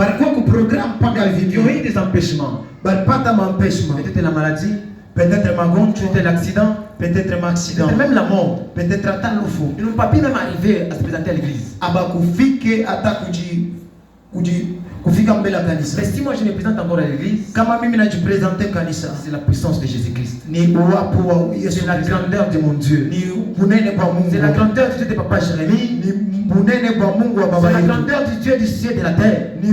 Ils ont eu des empêchements. Peut-être la maladie, peut-être l'accident, peut-être même la mort. Ils n'ont pas pu même arriver à se présenter à l'église. Mais si moi je me présente encore à l'église, c'est la puissance de Jésus-Christ. C'est la grandeur de mon Dieu. C'est la grandeur du Dieu de Papa Jérémie. C'est la grandeur du Dieu du ciel et de la terre. Et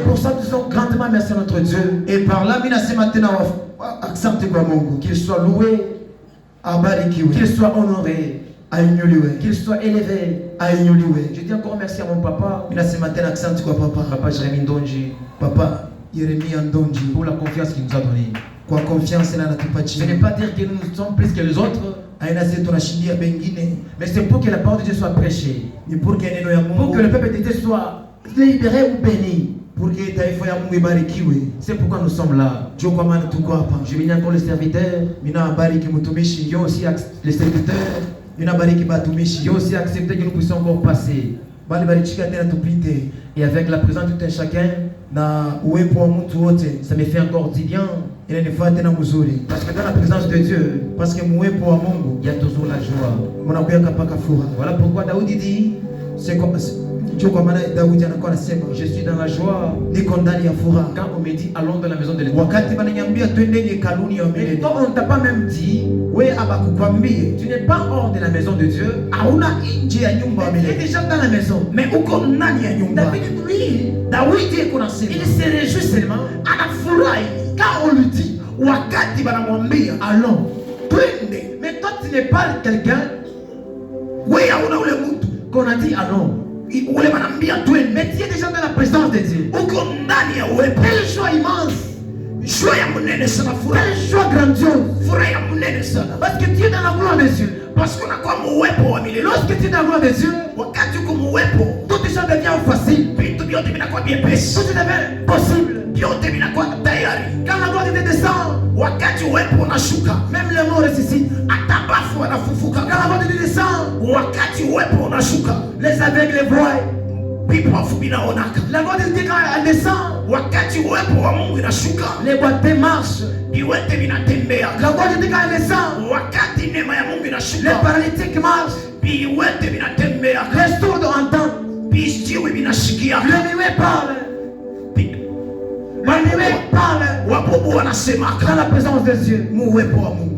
pour ça, nous sommes grandement merci à notre Dieu. Et par là, qu'il soit loué, qu'il soit honoré, qu'il soit élevé. Je dis encore merci à mon papa. Papa Jérémie Ndonji. Pour la confiance qu'il nous a donnée. Ce n'est pas dire que nous sommes plus que les autres. Mais c'est pour que la parole de Dieu soit prêchée. Pour que le peuple de Dieu soit libéré ou béni. C'est pourquoi nous sommes là. Je bénis encore les serviteurs. J'ai aussi les serviteurs. J'ai aussi accepté que nous puissions encore passer. Et avec la présence de tout un chacun, ça me fait encore du bien. Parce que dans la présence de Dieu, il y a toujours la joie. Voilà pourquoi Daoudi dit, je suis dans la joie quand on me dit allons dans la maison de l'Éternel. Mais toi on ne t'a pas même dit tu n'es pas hors de la maison de Dieu, tu es déjà dans la maison. Mais David lui, il se réjouit seulement quand on lui dit allons. Mais toi tu n'es pas quelqu'un qu'on a dit allons. Mais tu es déjà dans la présence de Dieu. Quelle joie immense. Quelle joie grandiose. Parce que tu es dans la gloire de Dieu. Lorsque tu es dans la gloire de Dieu, toutes les choses deviennent faciles. Tout devient possible. Quand la gloire de Dieu descend, même les morts ressuscitent. Quand la gloire de Dieu descend, les aveugles voient. La gloire de Dieu quand elle descend, les boiteux marchent. La gloire de Dieu quand elle descend, les paralytiques marchent. Les sourds entendent. Les muets parlent. Dans la présence de Dieu,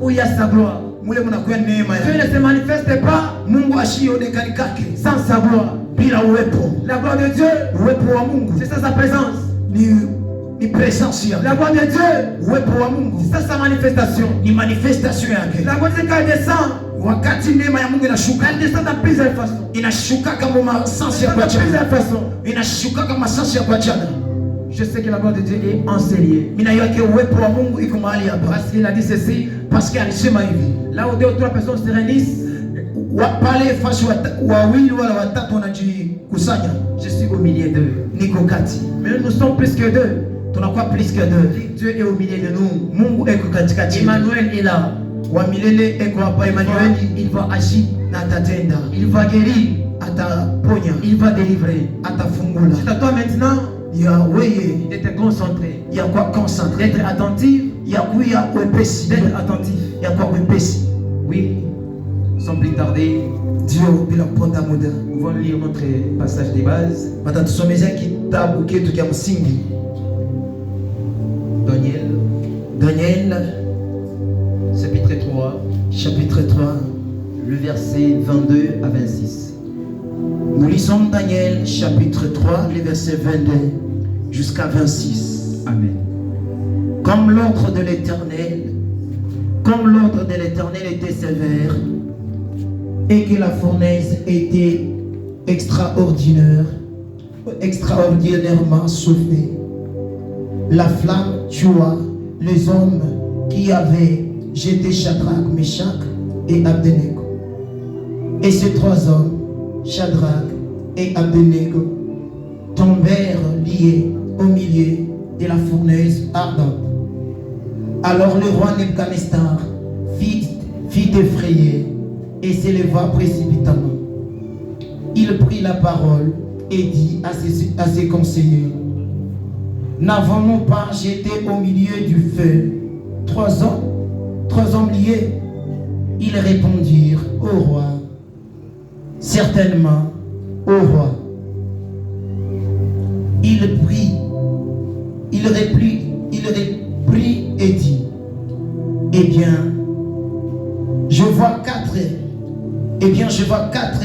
où il y a sa gloire, Dieu ne se manifeste pas sans sa gloire. La gloire de Dieu, c'est ça sa présence. La gloire de Dieu, c'est ça sa manifestation. La gloire de Dieu quand elle descend, elle descend dans plusieurs façons. Je sais que la gloire de Dieu est enseignée. Parce qu'il a dit ceci. Là où deux ou trois personnes se réunissent, je suis au milieu d'eux. Mais nous sommes plus que deux. Dieu est au milieu de nous. Emmanuel est là. Il va agir. Il va guérir. Il va délivrer. C'est à toi maintenant d'être concentré, d'être attentif, d'être attentif. Oui, sans plus tarder, nous allons lire notre passage de base. Daniel, chapitre 3, le verset 22 à 26. Nous lisons Daniel chapitre 3, les versets 22 jusqu'à 26. Amen. Comme l'ordre de l'Éternel était sévère et que la fournaise était extraordinairement chauffée, la flamme tua les hommes qui avaient jeté Shadrach, Meshach et Abednego. Et ces trois hommes, Shadrach et Abednego, tombèrent liés au milieu de la fournaise ardente. Alors le roi Nebuchadnezzar fit effrayer et s'éleva précipitamment. Il prit la parole et dit à ses conseillers, n'avons-nous pas jeté au milieu du feu 3 hommes liés? Ils répondirent au roi, certainement au roi. Il reprit et dit, eh bien, je vois quatre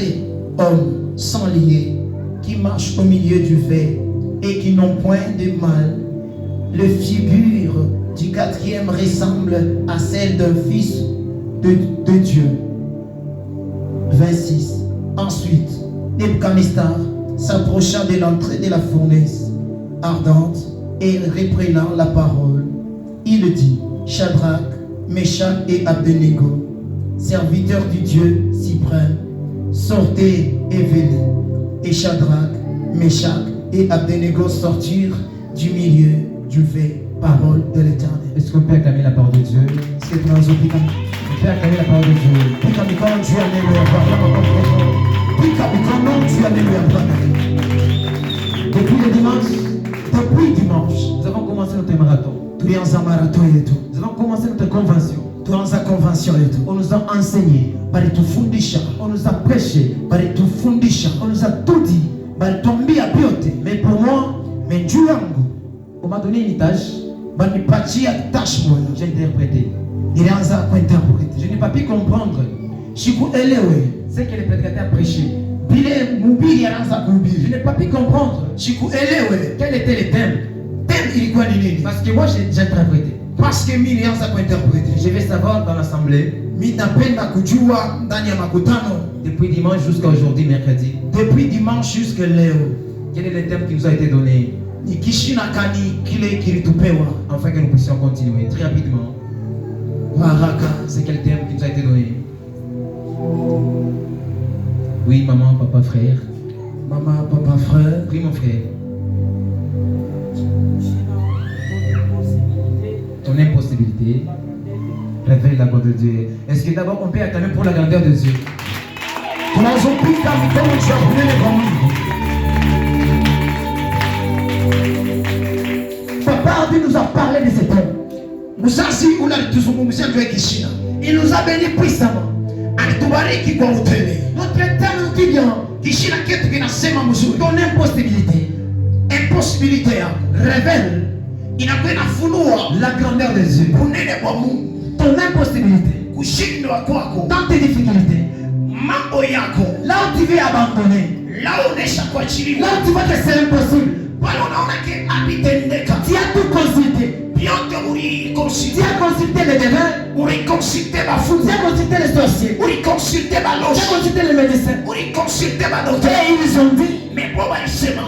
hommes sans liés qui marchent au milieu du feu et qui n'ont point de mal. Le figure du 4e ressemble à celle d'un fils de Dieu. 26. Ensuite, Nebuchadnezzar s'approcha de l'entrée de la fournaise ardente et reprenant la parole, il dit, Shadrach, Meshach et Abednego, serviteurs du Dieu suprême, sortez et venez. Et Shadrach, Meshach et Abednego sortirent du milieu du feu. Parole de l'Éternel. Est-ce qu'on peut acclamer la parole de Dieu? C'est dans un On peut acclamer la parole de Dieu. Depuis dimanche, nous avons commencé notre marathon. Nous avons commencé notre convention. On nous a enseigné, on nous a prêché, on nous a tout dit. Mais pour moi, on m'a donné une tâche. J'ai interprété. Je n'ai pas pu comprendre ce que le prédicateur prêchait. Je n'ai pas pu comprendre quel était le thème. Parce que moi j'ai interprété. Je vais savoir dans l'assemblée depuis dimanche jusqu'à aujourd'hui, mercredi. Quel est le thème qui nous a été donné afin que nous puissions continuer très rapidement. C'est quel thème qui nous a été donné? Oui, maman, papa, frère. Oui, mon frère. Ton impossibilité révèle la gloire de Dieu. Est-ce que d'abord on peut acclamer pour la grandeur de Dieu? Papa nous a parlé de cet homme. Il nous a bénis puissamment. Notre terme qui vient, ton impossibilité révèle la grandeur de Dieu. Ton impossibilité, dans tes difficultés, là où tu veux abandonner, là où tu vois que c'est impossible, tu as tout consulté. Tu as consulté les devins, tu as consulté les sorciers, tu as consulté les médecins, et ils ont dit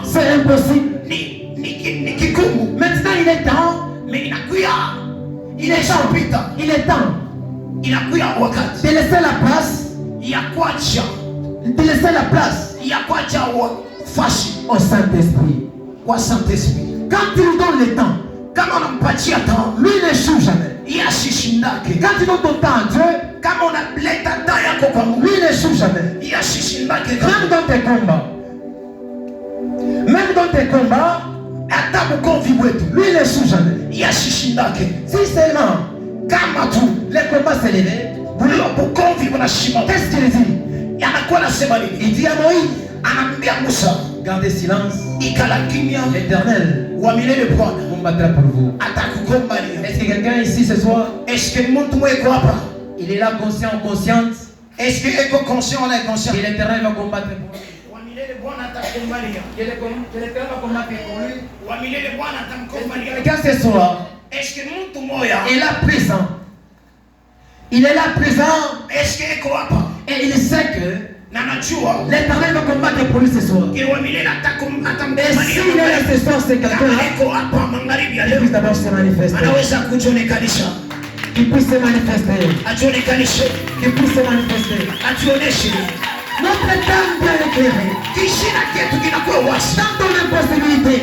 c'est impossible. Maintenant il est temps, il est temps de laisser la place, au Saint-Esprit. Quand il nous donne le temps, lui il n'échoue jamais. Quand tu donnes ton temps à Dieu, lui il n'échoue jamais. Même dans tes combats, lui il n'échoue jamais. Si seulement les combats s'élèvent, qu'est-ce qu'il dit? Il dit à Moïse, gardez silence. L'Éternel on battra pour vous. Est-ce que quelqu'un ici ce soir, il est là conscient ou consciente? Est-ce qu'il est conscient ou inconscient? Et l'Éternel va combattre pour lui. Que l'Éternel va combattre pour lui. Quelqu'un ce soir, il est là présent. Il est là présent. Et il sait que l'Éternel va combattre pour lui ce soir. Et s'il est là ce soir, c'est quelqu'un qui puisse d'abord se manifester. Qui puisse se manifester. Qui puisse se manifester. Notre temps bien éclairé. Dans ton impossibilité,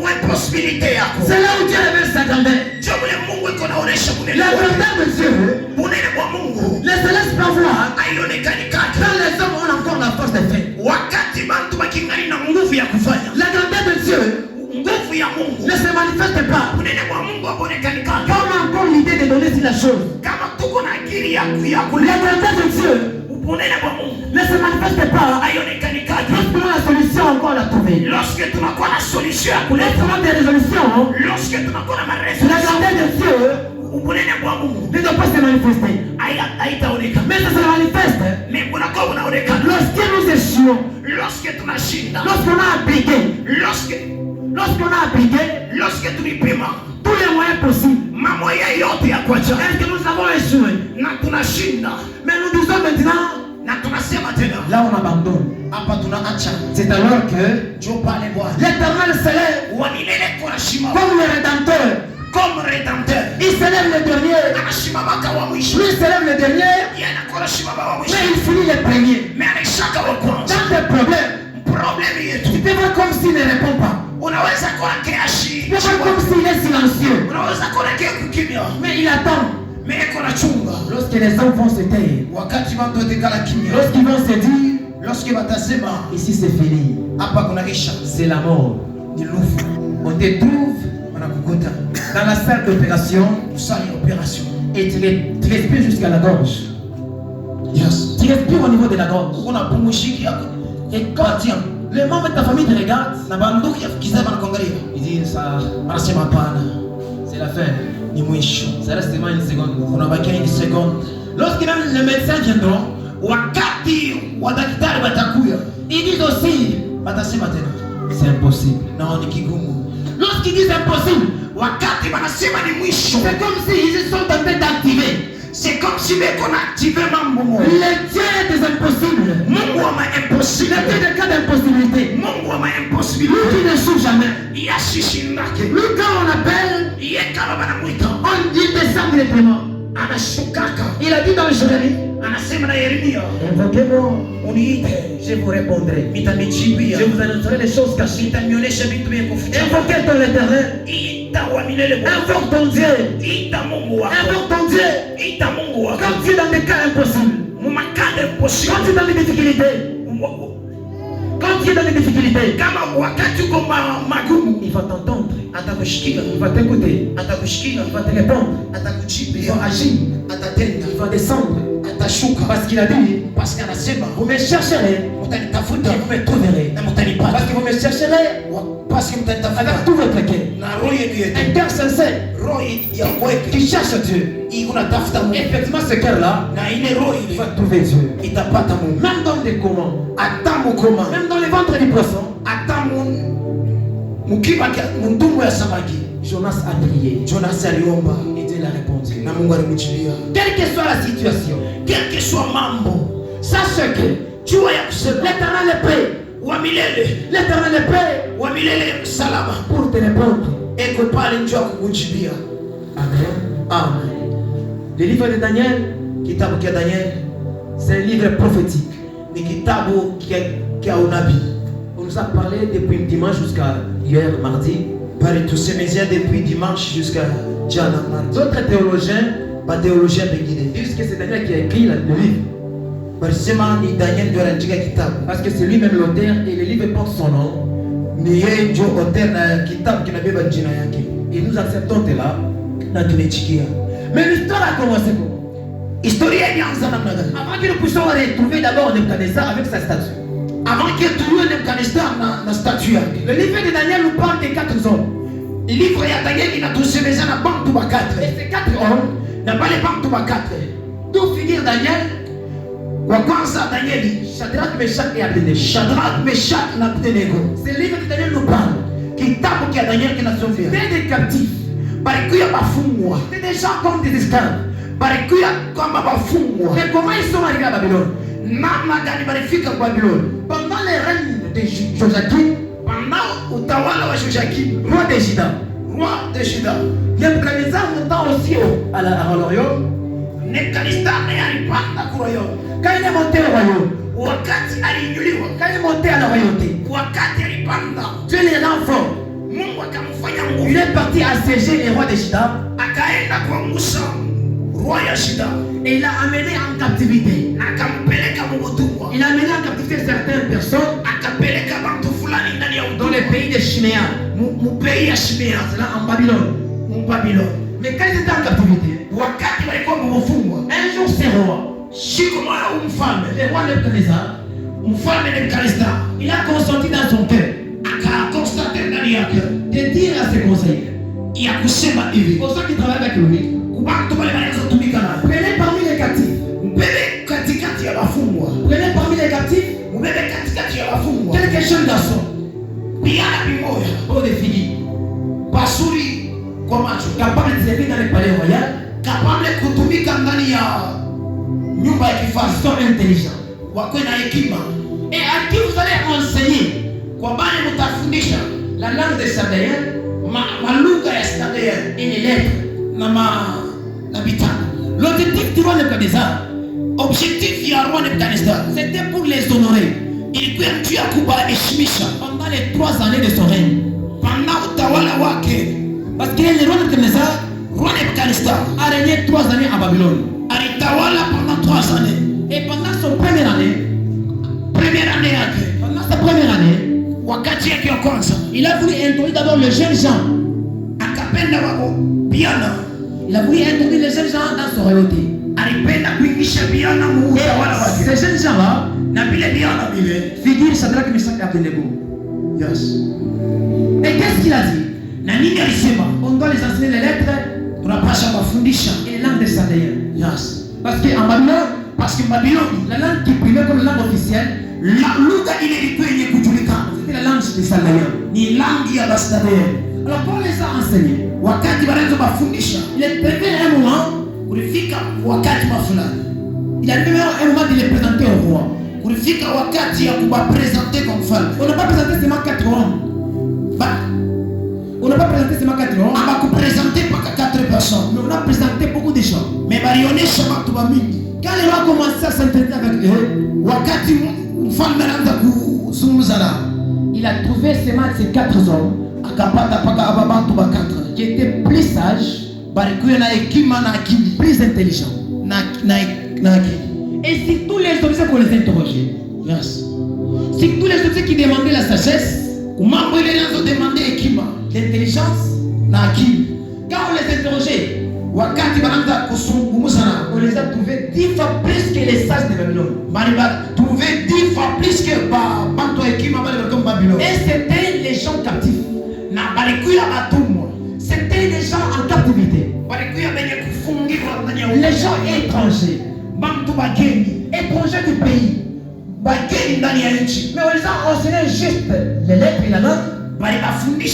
possibilité yako. C'est là où Dieu révèle sa grandeur. Ndio mule Mungu iko naonesha munene. La grandeur de Dieu, Munene kwa Mungu. les célestes parfois, Haionekani kati. quand les hommes ont encore la force de faire. Wakati bantu bakingali na nguvu ya kufanya. La grandeur de Dieu Nguvu ya Mungu ne se manifeste pas. munene kwa Mungu haonekani kati. Comme encore l'idée de donner sur la chose. Kama tuko na akili ya La grandeur de Dieu munene kwa Mungu ne se manifeste pas. haionekani kati. Lorsqu'on a la solution, encore la trouver. Lorsque tunakuwa na solution ya kuleta, Lorsqu'on a des résolutions, lorsque tunakuwa na la maresolution, grandeur de Dieu munene kwa Mungu ne doit pas se manifester. haitaonekana. Mais ça se manifeste Mais kunakuwa unaonekana lorsque nous échouons, lorsque tunashinda, lorsqu'on a appliqué, lorsqu'on a appliqué lorsque tulipima tous les moyens possibles. mamoya yote ya kuacha Est-ce que nous avons échoué? na tunashinda Mais nous disons maintenant, na tunasema tena là on abandonne. hapa tunaacha. C'est alors que Njoo pale Bwana l'Éternel s'élève wanilele kwa shima comme le Rédempteur. comme rédempteur, Il s'élève le dernier. anashimamaka wa mwisho, Lui il s'élève le dernier, yeye anakuwa shimama wa mwisho, mais il finit le premier. mais anashaka wa kwanza. Dans des problèmes, Problème yetu tu peux voir comme s'il ne répond pas. unaweza kuwa Tu kiashi, peux voir comme s'il est silencieux. unaweza kuwa kia kukimya, Mais il attend. mais iko na chunga. Lorsque les hommes vont se taire, Wakati watu watakala kimya, lorsqu'ils vont se dire, lorsque watasema ici c'est fini, hapa kuna isha, c'est la mort. ni lufu, On te trouve wanakukuta dans la salle d'opération kusanya operation. et tu respires jusqu'à la gorge. Yes, Tu respires au niveau de la gorge. kuna pumushiki yako Et quand les membres de ta famille te regardent, na banduki ya kizama na kuangalia, ils disent ça, wanasema hapana, c'est la fin. ni mwisho. Ça reste seulement une seconde. Unabakia une seconde. Lorsque même les médecins viendront, Wakati wadaktari watakuya, ils disent aussi, watasema tena c'est impossible. nao ni kigumu. Lorsqu'ils disent impossible, Wakati wanasema ni mwisho, c'est comme s'ils sont en train d'activer c'est comme si beko na active mambo moja. le Dieu des impossibles. Mungu wa ma Le impossible, Dieu des cas d'impossibilité. Mungu wa ma Lui impossible, qui n'échoue jamais. yashishindake. Lui quand on appelle, Yeye kama banamwita on dit descend directement. anashukaka, Il a dit dans Jérémie, anasema na Yeremia, invoquez-moi, uniite je vous répondrai. nitanijibia, Je vous annoncerai les choses cachées. nitanionyesha vitu vya kuficha. Invoquez ton éternel. Ita wa milele wako, Invoque ton Dieu. ita Mungu wako, Invoque ton Dieu. ita Mungu wako. Quand tu es dans des cas impossibles, Mumakande quand impossible, tu es dans des difficultés, quand tu es dans des difficultés, kama wakati uko magumu, il va t'entendre, atakushikia, il va t'écouter, atakushikia, il va te répondre, il atakujibia, va agir, atatenda, il va descendre. atashuka, Parce qu'il a dit, parce que anasema vous me chercherez mtanitafuta et vous me trouverez. na mtanipata, Parce que vous me chercherez parce que mtanitafuta avec tout votre cœur. na roho yenu yetu, Un cœur sincère roho ya kwetu qui cherche Dieu. unatafuta Mungu, Effectivement, ce cœur-là, na ile roho il ile va trouver Dieu. itapata Mungu. Même dans les commandes, Hata mukoma, même dans les ventres du poisson, hata mukiba mundumu ya samaki, Jonas a prié. Jonas aliomba Et Dieu l'a répondu. na Mungu alimjilia. Quelle que soit la situation, Quel que soit mambo, sache que jua ya kusema l'Éternel est prêt. wa milele, L'Éternel est prêt wa milele salama, pour te répondre. eko pale njoo kukujibia. Amen. Amen. Le livre de Daniel, Kitabu kia Daniel c'est un livre prophétique. ni kitabu kia unabii. On nous a parlé depuis dimanche jusqu'à hier, mardi. Bali tusemezea depuis dimanche jusqu'à jana mardi. D'autres théologiens Ba théologien bengine disent que c'est Daniel qui a écrit le livre. balisema ni Daniel ndio aliandika kitabu, Parce que c'est lui-même l'auteur et le livre porte son nom. ni yeye ndio auteur na kitabu kinabeba jina yake, Et nous acceptons cela. na tunachikia. Mais l'histoire a commencé comment? Historia ilianza namna gani? Avant que nous puissions retrouver d'abord Nebuchadnezzar avec sa statue. Avant que tuwe Nebukadnezar na statue yake. Le livre de Daniel nous parle de 4 hommes. Livre ya Daniel inatusemeza na bantu bakatre. Et ces 4 hommes, Na bale bantu bakatre. d'où finir Daniel, Wa kwanza Danieli, Shadrach, Meshach et Abednego. Shadrach, Meshach na Abednego. Ce livre de Daniel nous parle Kitabu kia Daniel kinasomea. des captifs, Balikuya bafungwa. des gens comme des esclaves. Balikuya kama bafungwa. Mais comment ils sont arrivés à Babylone? Namna gani balifika kwa Babylone? Pendant les règnes de Joachim, Pendant utawala wa Joachim, roi de Juda, roi de Juda. Nebuchadnezzar montant aussi à leur royaume. Nebukadnezar naye alipanda kuroyo. Quand il est monté au royaume, Wakati aliinuliwa, quand il est monté à la royauté, wakati alipanda, Dieu les rend forts. Mungu Il est parti assiéger les rois de Juda. Et il a amené en captivité. Il a amené en captivité certaines personnes dans le pays de Chiméa. C'est là en Babylone. Mais quand ils étaient en captivité, un jour ces rois, le roi Nebuchadnezzar, il a consenti dans son cœur de dire à ses conseillers, aux gens qui travaillent avec lui, prenez parmi les captifs. Prenez parmi les captifs quelques jeunes garçons, des filles, capables de servir dans les palais royaux, ils sont intelligents. Et à qui vous allez enseigner la langue des Chaldéens et les lettres. L'objectif du roi Nebuchadnezzar, c'était pour les honorer pendant les 3 années de son règne. Parce que le roi Nebuchadnezzar a régné 3 années à Babylone. pendant 3 années. Et pendant sa première année, il a voulu introduire d'abord le jeune Jean. Il a voulu introduire le jeune Jean dans son royauté. Et ces jeunes gens-là figurent Shadrach, Meshach et Abednego. Yes. Et qu'est-ce qu'il a dit? On doit les enseigner les lettres et les langues des Chaldéens. Yes. Parce qu'en Babylone, la langue qui primait comme langue officielle, c'était la langue des Chaldéens. Alors pour les a enseignés, il est arrivé à un moment, il est arrivé à un moment de les présenter au roi. On n'a pas présenté seulement 4 hommes. On n'a pas présenté seulement 4 hommes. Mais on a présenté beaucoup de gens. Quand les rois commençaient à s'entretenir avec eux, il a trouvé seulement ces 4 hommes qui étaient plus sages, plus intelligents. Et si tous les officiers qu'on les interrogeait, Yes. si tous les officiers qui demandaient la sagesse, l'intelligence, quand on les interrogeait, on les a trouvés 10 fois plus que les sages de Babylone. Et c'était les gens captifs. C'était les gens en captivité. Les gens étrangers. Étrangers du pays. Mais on les a enseignés juste les lettres et la langue. Mais ils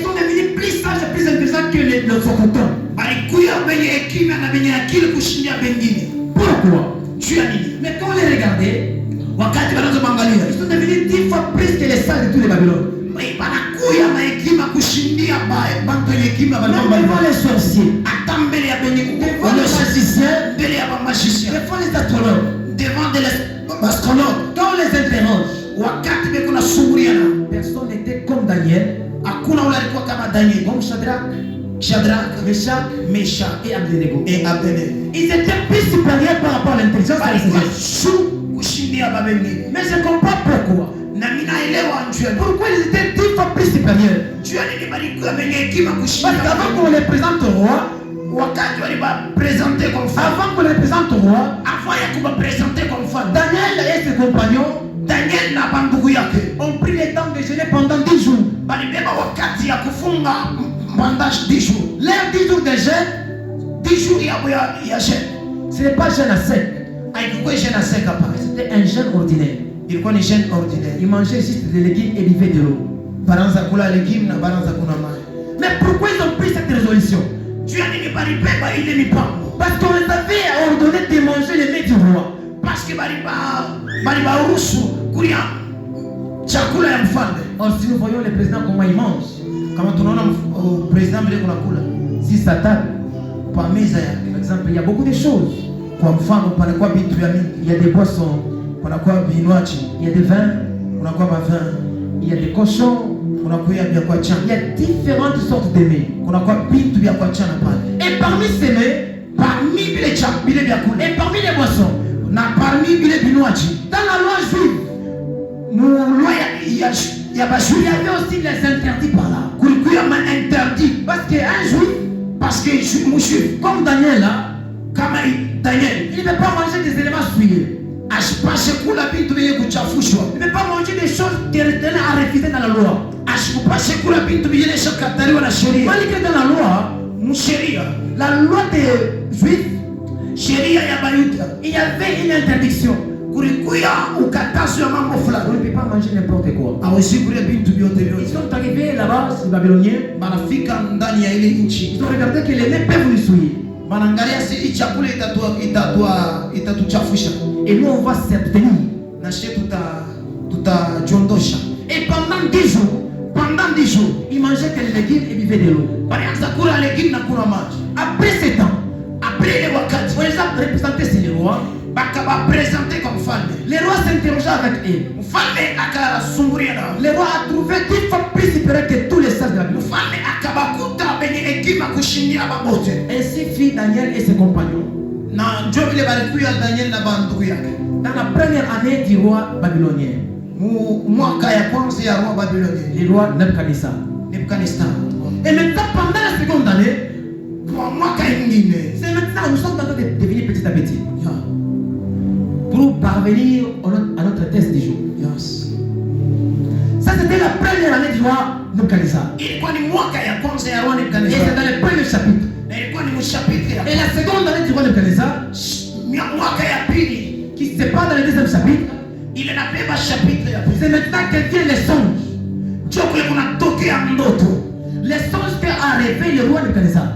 sont devenus plus sages et plus intelligents que les autochtones. Pourquoi? Mais quand on les regardait, ils sont devenus 10 fois plus que les sages de tous les Babylones. Même devant les sorciers, devant les magiciens, devant les astrologues, quand on les interroge, personne n'était comme Daniel, comme Shadrach, Meshach et Abednego. Ils étaient plus supérieurs par rapport à l'intelligence. Mais je ne comprends pas pourquoi. Pourquoi ils étaient 10 fois plus supérieurs? Parce qu'avant qu'on les présente au roi, avant qu'on les présente au roi, Daniel et ses compagnons ont pris le temps de jeûner pendant 10 jours. L'air 10 jours de jeûne, ce n'est pas jeûne à sec. C'était un jeûne ordinaire. Il mangeait juste des légumes et buvait de l'eau. Mais pourquoi ils ont pris cette résolution? Parce qu'on les avait ordonné de manger les mets du roi. Or, si nous voyons le président comment il mange, si sa table, par exemple, il y a beaucoup de choses. Il y a des boissons, il y a des vins, il y a des cochons, Il y a différentes sortes d'aimer. Et parmi ces mets, et parmi les boissons, dans la loi juive, il y avait aussi les interdits par là. Parce qu'un juif, comme Daniel là, il ne peut pas manger des éléments souillés. Il ne peut pas manger des choses qui étaient à refuser dans la loi. Malgré dans la loi, la loi des juifs, il y avait une interdiction. On ne peut pas manger n'importe quoi. Ils sont arrivés là-bas, les Babyloniens. Ils ont regardé que les nez peuvent nous souiller. Et nous on va s'abstenir. Et pendant 10 jours, ils mangeaient que les légumes et buvaient de l'eau. Après 7 ans, on les a représentés sur les rois. Les rois s'interrogeaient avec eux. Les rois a trouvé 10 fois plus supérieur que tous les sages de la Bible. Ainsi fit Daniel et ses compagnons. Dans la première année du roi babylonien, le roi Nebuchadnezzar. Et maintenant, pendant la seconde année, c'est maintenant nous sommes en train de devenir petit à petit. Pour parvenir à notre test du jour. Ça c'était la première année du roi Nebuchadnezzar. Et c'est dans le premier chapitre. Et la seconde année du roi Nebuchadnezzar, qui se passe dans le deuxième chapitre, c'est maintenant que viennent les songes. Les songes qu'a rêvé le roi Nebuchadnezzar.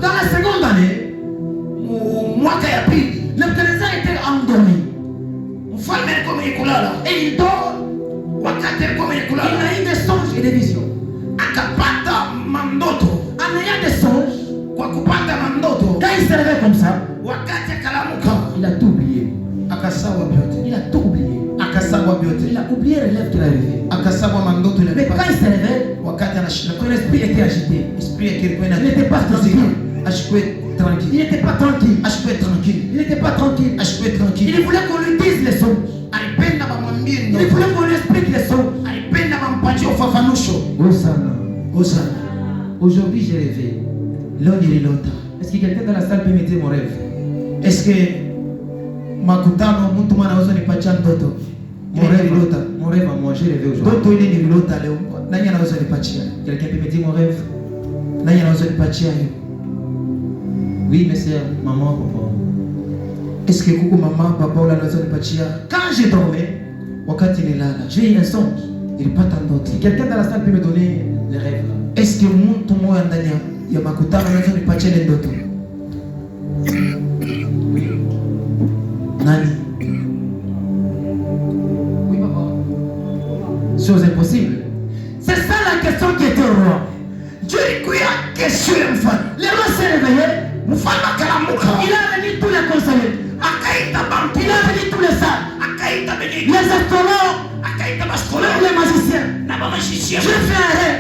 Dans la seconde année, Nebuchadnezzar était endormi. Et il dort. Il a eu des songes et des visions. En ayant des songes, quand il se réveille comme ça, il a tout oublié. Il a tout oublié. Il a oublié le rêve qu'il a rêvé. Mais quand il se réveille, son esprit était agité. Il n'était pas tranquille. Il n'était pas tranquille. Il n'était pas tranquille. Il voulait qu'on lui dise les songes. Il voulait qu'on lui explique les songes. Hosanna. Aujourd'hui j'ai rêvé. Est-ce que quelqu'un dans la salle peut m'aider mon rêve? Est-ce que makutano mtu mwana anaweza nipatia ndoto? Mon rêve à moi, j'ai rêvé aujourd'hui. Ndoto ile nililota leo. Nani anaweza nipatia? Quelqu'un peut me dire mon rêve? Nani anaweza nipatia hiyo? Oui, mes sœurs, maman, papa. Est-ce que kuku mama papa wala anaweza nipatia? Quand je dormais, wakati nilala, j'ai eu un songe. nilipata ndoto. Quelqu'un dans la salle peut me donner les rêves? Est-ce que mtu mmoja ndani ya makutano anaweza nipatia ile ndoto? Nani? Oui, papa. Chose impossible. C'est ça la question qui était au roi. Dieu lui a question mfano. Le roi s'est réveillé. Mfano akalamuka. Il a réuni tous les conseillers. Akaita bantu. Il a réuni tous les sages. Akaita benye. Les astrologues. Akaita bastrologue. Les magiciens. Na ba magicien. J'ai fait un rêve.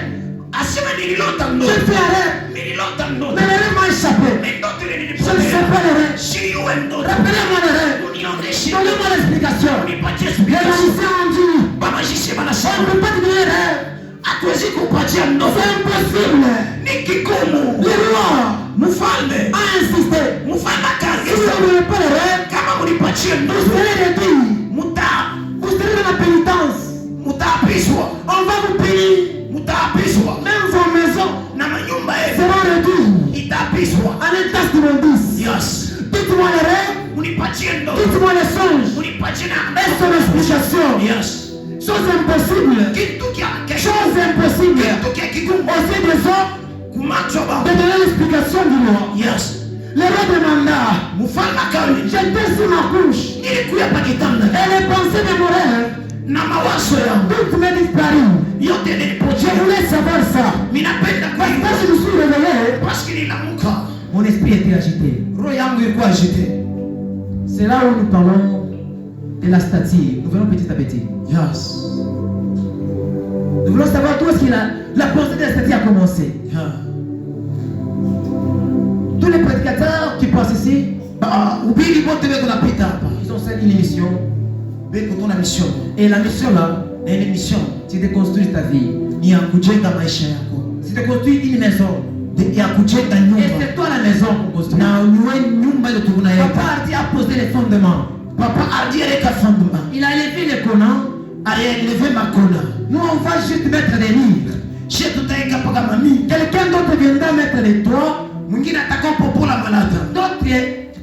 Asema nililota ndoto. J'ai fait un rêve. Nililota ndoto. Mais le rêve m'a échappé. Mais ndoto ile Je ne sais pas le rêve. Siwe ndoto. Rappelez-moi le rêve. Donnez-moi l'explication. Les magiciens ont dit. Ba magicien On banasema. ne peut pas donner un rêve. Hatuwezi kupatia ndoto. C'est impossible. Ni kigumu. Le roi Mfalme a insisté. mfalme Si vous akaanza ne donnez pas le rêve, kama mlipatia vous ndoto serez réduit. Vous serez dans la pénitence. mutaapishwa. On va vous payer. Mutaapishwa. Même vos maisons Na manyumba yenu seront réduites itaapishwa. en état d'immondice. Yes. Dites-moi les rêves. Mnipatie ndoto. Dites-moi les songes. Mnipatie na Et son explication. Yes. Chose impossible. Kitu kia Chose impossible. kitu kia kigumu. Aussi des hommes Kumacho de ba. donner l'explication du roi. Yes. Le roi demanda. Mfalme akauli. J'étais sur ma couche. Nilikuya pa kitanda. Et les pensées de mon rêve. Na mawazo yangu. Toutes m'est disparu. Yote Je nilipotea. voulais savoir ça. Minapenda Parce que kwa quand je me suis réveillé, parce que ninamuka. mon esprit était agité. Roho yangu ilikuwa agité. C'est là où nous parlons de la stature. Nous venons petit à petit. Yes. Nous voulons savoir d'où est-ce que la pensée de l'esthétique a commencé. Tous les prédicateurs qui passent ici, ils ont cette émission. Et la mission là, c'est de construire ta vie. C'est de construire une maison. Et c'est toi la maison pour construire. Papa a posé les fondements. Il a élevé les Conan. Nous on va juste mettre des murs. Quelqu'un d'autre viendra mettre les toits. D'autres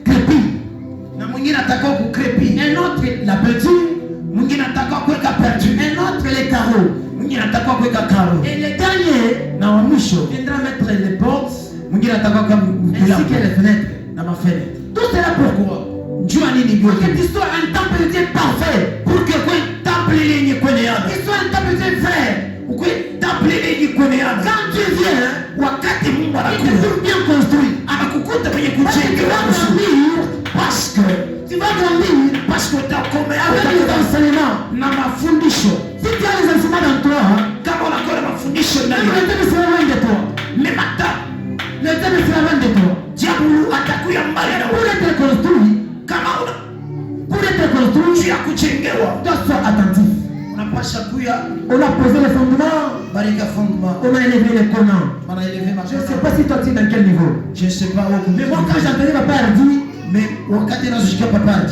crépis. Un autre la peinture. Un autre les carreaux. Et les derniers viendra mettre les portes ainsi que les fenêtres. Tout cela pourquoi? Cette histoire est un temple de Dieu parfait. Pour que le temple il soit un temple de Dieu vrai. Quand tu viens, il est toujours bien construit. Parce que tu vas grandir avec les enseignements. Si tu as les enseignements dans toi, le thème sera loin de toi. Le thème sera loin de toi. Pour être construit, toi sois attentif. On a posé les fondements. On a élevé les Conan. Je ne sais pas si toi tu es dans quel niveau. Mais moi quand j'entendais papa dire,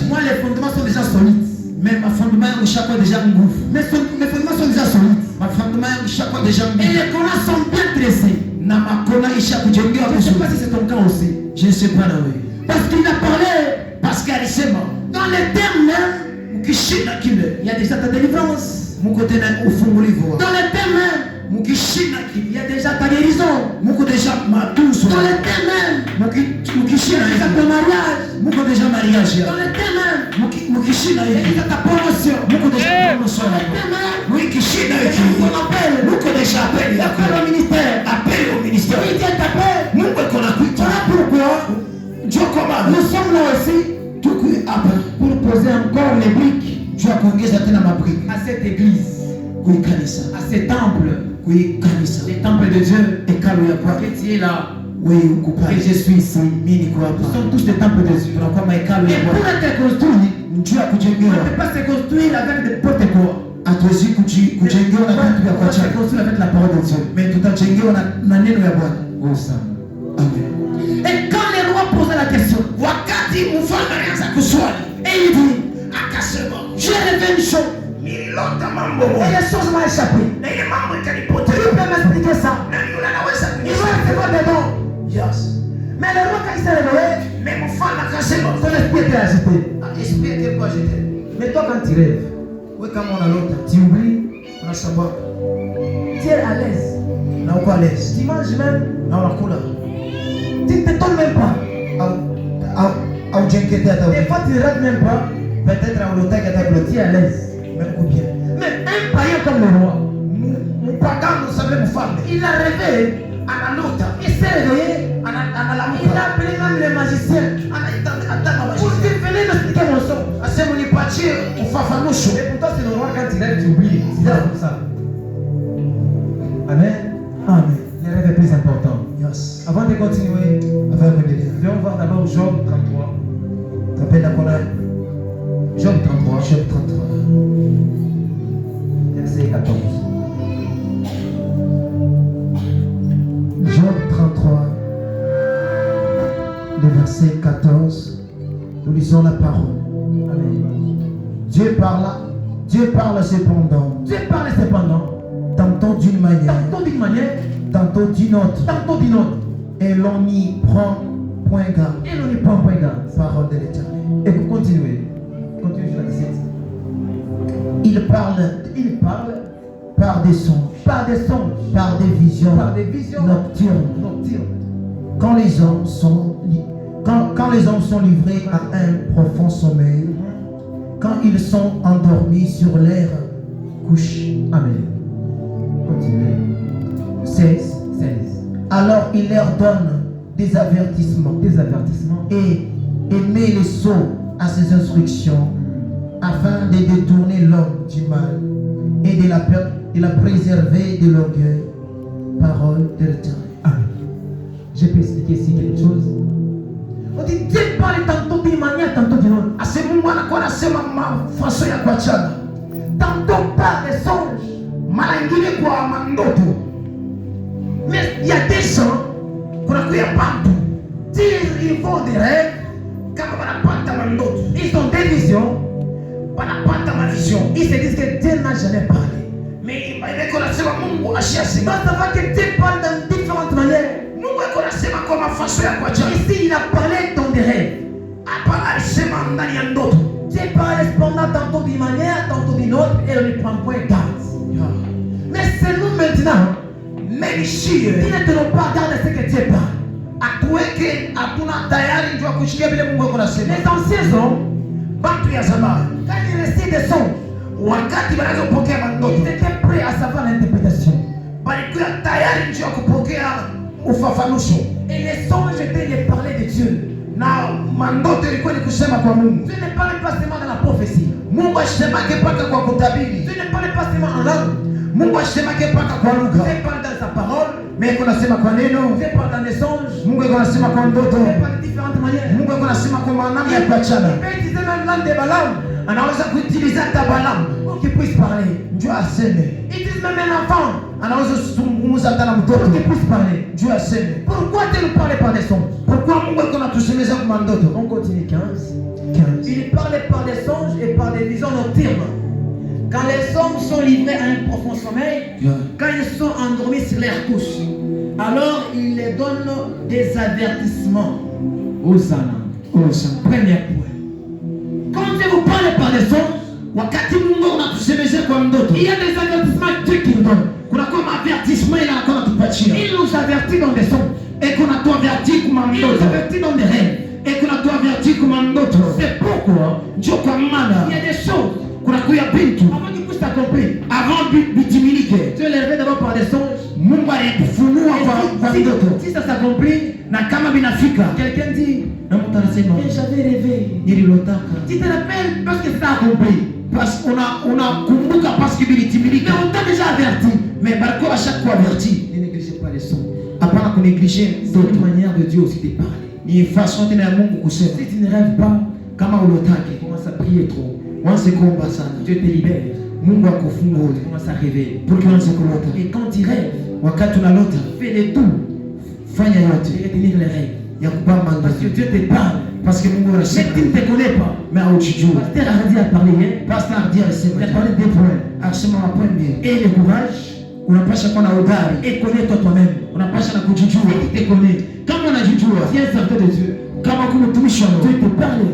moi les fondements sont déjà solides. Mes fondements sont déjà solides. Et les Conan sont bien dressés. Je ne sais pas si c'est ton cas aussi. Parce qu'il a parlé. Dans les termes même, il y a déjà ta délivrance. Dans les termes même, il y a déjà ta guérison. Dans les termes même, il y a déjà ton mariage. Dans les termes même, il y a déjà ta promotion. Dans les termes même, il y a appel au ministère. Il Dieu t'appelle. Voilà pourquoi nous sommes là aussi pour poser encore les briques à cette église, à ces temples, les temples de Dieu. Et que tu es là, et je suis ici. Nous sommes tous des temples de Dieu. Et pour être construit, on ne peut pas se construire avec n'importe quoi. On peut se construire avec la parole de Dieu. Et quand les rois posaient la question, et il dit, j'ai rêvé une chose. Et les choses m'ont échappé. Tu peux m'expliquer ça? Il va recevoir des dons. Yes. Mais le roi, quand il s'est réveillé, son esprit était agité. Mais toi, quand tu rêves, tu oublies, tu es à l'aise. Tu manges même. Tu ne t'étonnes même pas. Des fois, tu ne rêves même pas. Tu es à l'aise. Mais un païen comme le roi, il a rêvé. Il s'est réveillé. Il a appelé même les magiciens. Pour dire, venez m'expliquer mon son. Et pour toi, c'est le roi, quand il rêve, tu oublies. C'est comme ça. Amen. Le rêve est plus important. Avant de continuer, viens voir d'abord Job 33. Job 33. Verset 14. Job 33, le verset 14, nous lisons la parole. Amen. Dieu parle cependant, tantôt d'une manière, tantôt d'une autre, et l'on n'y prend point garde. Parole de l'Éternel. Et vous continuez jusqu'à 17. Il parle par des songes, par des visions nocturnes. Quand les hommes sont livrés à un profond sommeil, quand ils sont endormis sur l'air couche. Amen. Continuez. 16. Alors il leur donne des avertissements et met les sots à ses instructions afin de détourner l'homme du mal et de la préserver de l'orgueil. Parole de l'Éternel. Je peux expliquer ici quelque chose. On dit Dieu parle tantôt d'une manière, tantôt d'une autre. À ce moment, on a ma façon de kuachana. Tantôt par des songes, malingine kwa mandoto. Mais il y a des gens qui ont eu partout. Ils font des rêves, quand on n'a pas de mandoto. Ils ont des visions, on n'a pas de vision. Ils se disent que Dieu n'a jamais parlé. Mais il va connaître Mungu ashiasi. Donc ça va que Dieu parle dans différentes manières. Mungu connaît comment façon ya kuachana. Ici il a parlé dans des rêves. Apa alisema ndani ya ndoto. Dieu parle cependant tantôt d'une manière, tantôt d'une autre, et on ne prend point garde. Mais c'est nous maintenant, mais ici, qui ne tenons pas garde à ce que Dieu parle. Atuweke hatuna tayari ndio kushikia vile Mungu anasema. Les anciens hommes, batu ya zamani, quand ils récitaient des sons, wakati wanapokea mandoto, ils étaient prêts à savoir l'interprétation. Balikuwa tayari ndio kupokea ufafanuzi. Et les songes étaient les parler de Dieu. Na mandoto ilikuwa ni kusema kwa Mungu. Dieu ne parle pas seulement dans la prophétie. Mungu asemake paka kwa kutabiri. Dieu ne parle pas seulement en langue. Mungu asemake paka kwa lugha. Dieu parle dans sa parole. Mais qu'on asema kwa neno. Dieu parle dans les songes. Mungu anasema kwa ndoto. Dieu parle de différentes manières. Mungu anasema kwa namna ya kuachana. Il peut utiliser même langue de Balaam. Anaweza kuutiliza hata Balaam pour qu'il puisse parler. Dieu aseme. Il utilise même un enfant. Anaweza kuzungumza hata na mtoto pour qu'il puisse parler. Dieu aseme. Pourquoi Dieu nous parle par des songes? Pourquoi Mungu anatusemeza kwa ndoto? On continue 15. Il parlait par des songes et par des visions nocturnes. Quand les hommes sont livrés à un profond sommeil, quand ils sont endormis sur leurs couches, alors il les donne des avertissements. Hosanna. Premier point. Quand Dieu vous parle par des songes, wakati Mungu anatusemeza kwa ndoto, il y a des avertissements que Dieu qui nous donne. Kuna comme avertissement il a encore tupatia. Il nous avertit dans des songes. Et qu'on a tout averti comme un ndoto. Il nous avertit dans des rêves. Et qu'on a tout averti comme un ndoto. C'est pourquoi Dieu comme mana. Il y a des choses kuna kuya bintu avant qu'il puisse t'accomplir. Avant bitimilike. Dieu les révèle d'abord par des songes. Mungu alifunua kwa ndoto. Si ça s'accomplit na kama binafika. Quelqu'un dit na mtu anasema j'avais rêvé. Nililotaka. Tu te rappelles parce que ça accompli. Parce qu'on a kumbuka parce que bitimilike. Mais on t'a déjà averti. Mais barko à chaque fois averti. Ne négligez pas les songes. Apana kunegliger d'autres manières de Dieu aussi de parler. Ni façon tena ya Mungu kusema. Si tu ne rêves pas kama ulotaki, commence à prier trop. Wanze kuomba sana. Dieu te libère. Mungu akufungua. Commence à rêver. Pour que wanze kulota. Et quand tu rêves, wakati unalota, fais le tout. Fanya yote et retenir les rêves. Ya kubamba parce que Dieu te parle. Parce que Mungu anasema. Mais tu ne te connais pas. Mais aujijua. Pasteur Hardy a parlé hier. Pasteur Hardy a parlé des points. Asema mapoint et le courage. Unapasha kuwa na udari et connais-toi toi-même. Unapasha na kujijua et te connais. Kama unajijua, si un serviteur de Dieu, kama kuna mtumishi wa Mungu, Dieu te parle.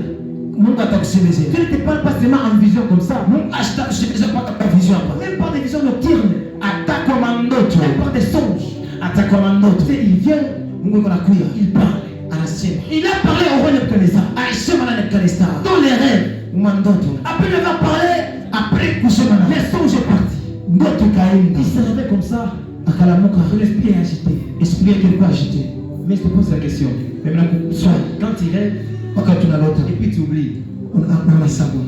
Mungu atakusemezea. Dieu ne te parle pas seulement en vision comme ça. Mungu ashtakusemezea kwa vision hapa. Même par des visions nocturnes, atakwa mandoto, même par des songes, atakwa mandoto. Il vient, Mungu anakuja, il parle, anasema. Il a parlé au roi Nebuchadnezzar. Aisema na Nebuchadnezzar. Dans les rêves, mandoto. Après il va parler, après kusema na les songes est parti. Ndoto kaenda. Il se réveille comme ça. Akalamuka, son esprit est agité. Esprit est quelque part agité. Mais je te pose la question. Quand tu rêves, et puis tu oublies,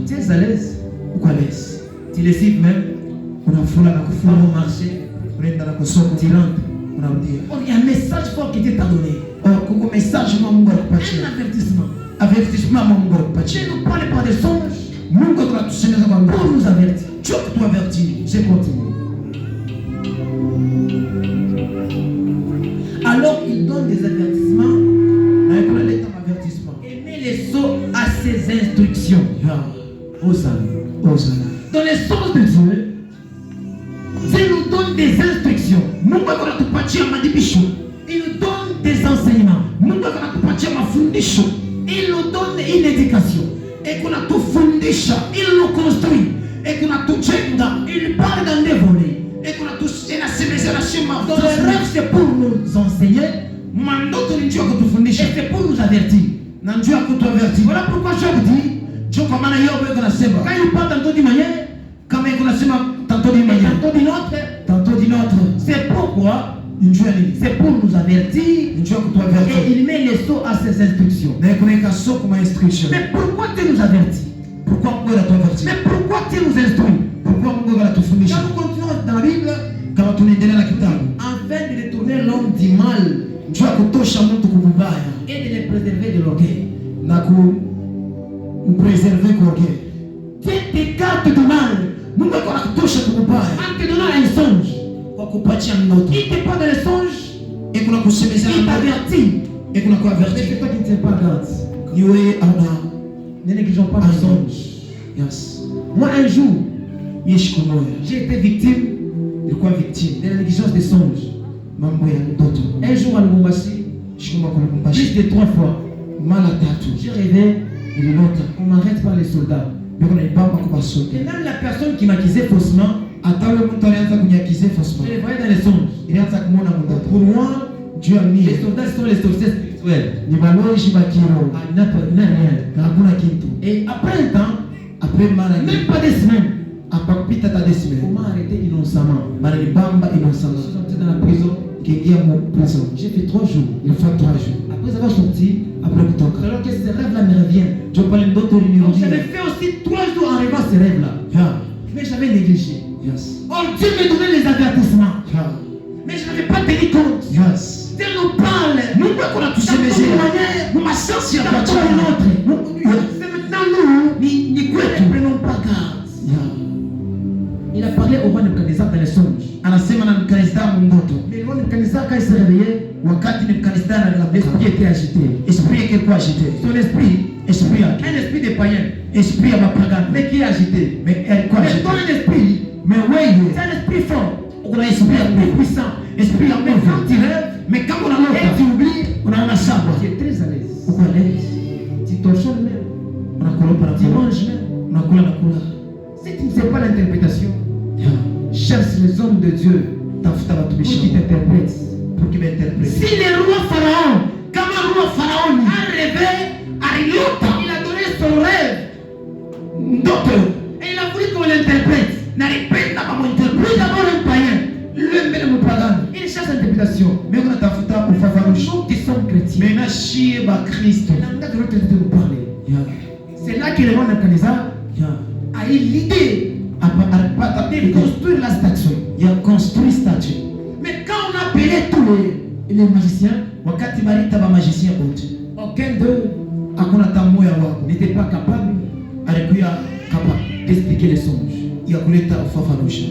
tu es à l'aise ou à l'aise? Tu les cites même. On a marché. Tu rentres. Il y a un message fort qui t'est donné. Un avertissement. Avertissement. Dieu nous parle par des songes. Pour nous avertir. Dieu te doit avertir. Je continue. Alors il donne des avertissements. Et met les sceaux à ses instructions. Hosanna. Dans les sens de Dieu, Dieu nous donne des instructions. Il nous donne des enseignements. Il nous donne une éducation. Et qu'on a tout fondé, il nous construit. Et qu'on a tout jenga. Il parle dans des volets. Et qu'on a tout dans les rêves, c'est pour nous enseigner. Et c'est pour nous avertir. Voilà pourquoi Job dit, quand il parle tantôt d'une manière, tantôt d'une autre, c'est pourquoi c'est pour nous avertir. Et il met les sceaux à ses instructions. Mais pourquoi tu nous avertis? Mais pourquoi tu nous instruis? Quand nous juu ya kutosha mtu kububaya et de les préserver de l'orgueil. na kumpreserve kwa orgueil. Dieu t'écarte du mal Mungu ako anakutosha kububaya en te donnant un songe. kwa kupatia ndoto. Il te parle dans le songe, Et kuna kusemezana il ndoto. t'avertit. Et kuna Mais c'est kuavertir. toi qui ne tiens pas garde. Ni wewe hauna. Ne négligeons pas le songe. Yes. Moi, un jour, Mimi siku moja j'ai été victime nilikuwa victime de la négligence des songes. mambo ya ndoto. Un jour à Lubumbashi, Siku moja kuna plus kumbashi de 3 fois, mara tatu j'ai rêvé nililota qu'on m'arrête par les soldats. niko naibamba kwa Et sote. même la personne qui m'accusait faussement, Hata yule mtu alianza kunyakize fosma. je les voyais dans les songes. Ilianza kumuona ndoto. Pour moi, Juu ya mimi les soldats sont les sorciers spirituels. ni baloji bakiro. Ah, il n'a rien. Na hakuna kitu. Et après un temps, Après mara même pas des semaines, hapa kupita hata on desime. m'a arrêté innocemment. Mara ni bamba Je inosama. suis entré dans la prison. Kiingia mu prison. J'ai fait 3 jours. Il faut 3 jours. Après avoir sorti, Après kutoka. alors que ce rêve-là me revient. Ndio pale ndoto Donc ilinirudia. j'avais fait aussi 3 jours en rêvant ce rêve-là. Ya. Mais j'avais négligé. Yes. Or Dieu me donnait les avertissements. Ya. Mais je n'avais pas tenu compte. Yes. Dieu nous parle. Mungu ako anatusemezea. Mu masansi ya Dans pacha. une autre. Ya. C'est maintenant nous, ni kwetu, ne prenons pas garde. Ya. Il a parlé au roi Nebuchadnezzar dans les songes. Anasema na Nebukadnezar mu ndoto. Mais le roi Nebuchadnezzar, quand il s'est réveillé, Wakati Nebukadnezar alilamuka, l'esprit était agité. esprit yake ilikuwa agité. Son esprit, Esprit yake. un esprit de païen, Esprit ya mapagano. mais qui est agité. Mais alikuwa Mais agité. ton esprit, Mais wewe c'est un esprit fort, kuna esprit ya un esprit nguvu. puissant. Esprit ya Mais quand nguvu. tu rêves, Mais kama et unalota tu oublies, unaona sawa. tu es très à l'aise. Uko à l'aise. Tu torchonnes même, Unakula tu na kula. manges même. Unakula na kula. Si tu ne sais pas l'interprétation, Ya. cherche les hommes de Dieu Tafuta pour watumishi qu'ils t'interprètent. pour qu'ils m'interprètent. Si le roi Pharaon, comme un roi Pharaon, a rêvé, il a donné son rêve Ndoto et il a voulu qu'on l'interprète. nalipenda kama Lui interprete. d'abord un païen, Yule mbele mpagano. il cherche l'interprétation. Mimi natafuta ufafanuzi. Nous qui sommes chrétiens, Mais na shie ba Kristo. la langue de notre Dieu nous parler. Ya. C'est là que le roi Nebuchadnezzar Ya. a eu l'idée Hapa alipata de construire la statue. ya construire statue. Mais quand on a appelé tous les magiciens, Wakati balita ba magicien wote. aucun d'eux Hakuna tamu ya wako. n'était pas capable Alikuwa kapa d'expliquer les songes. ya kuleta ufafanuzi.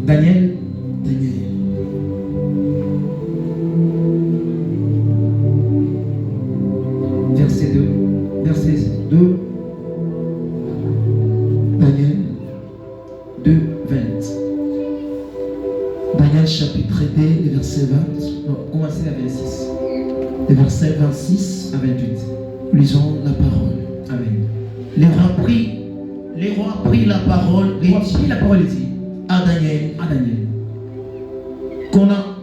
Daniel, Daniel. verset 2. Verset 2, Daniel. 2, 20. Daniel chapitre 2, le verset 20. Non, commencez à 26 Le verset 26. à 28. Lisons la parole. Amen. Les rois prit la parole et Et dit la parole dit à Daniel, à Daniel,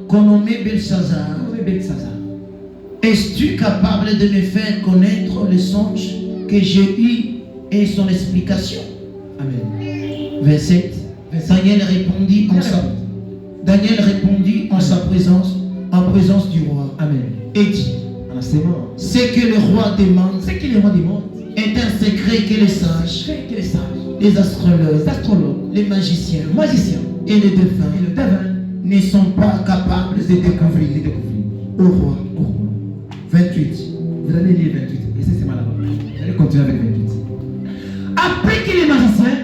qu'on nommait Belshazzar, Comment Belshazzar, es-tu capable de me faire connaître le songe que j'ai eu et son explication? Amen. Verset. Daniel répondit en en présence du roi, Amen. et dit, Alors c'est bon. ce que le roi demande Ce que les rois demandent, est un secret que les sages, c'est que les sages, les astrologues, les astrologues, les magiciens les magiciens et les défunts et le devin ne sont pas capables de découvrir au roi. au roi. 28. Vous allez lire 28. Et c'est là-bas. Vous allez continuer avec 28. Après que les magiciens,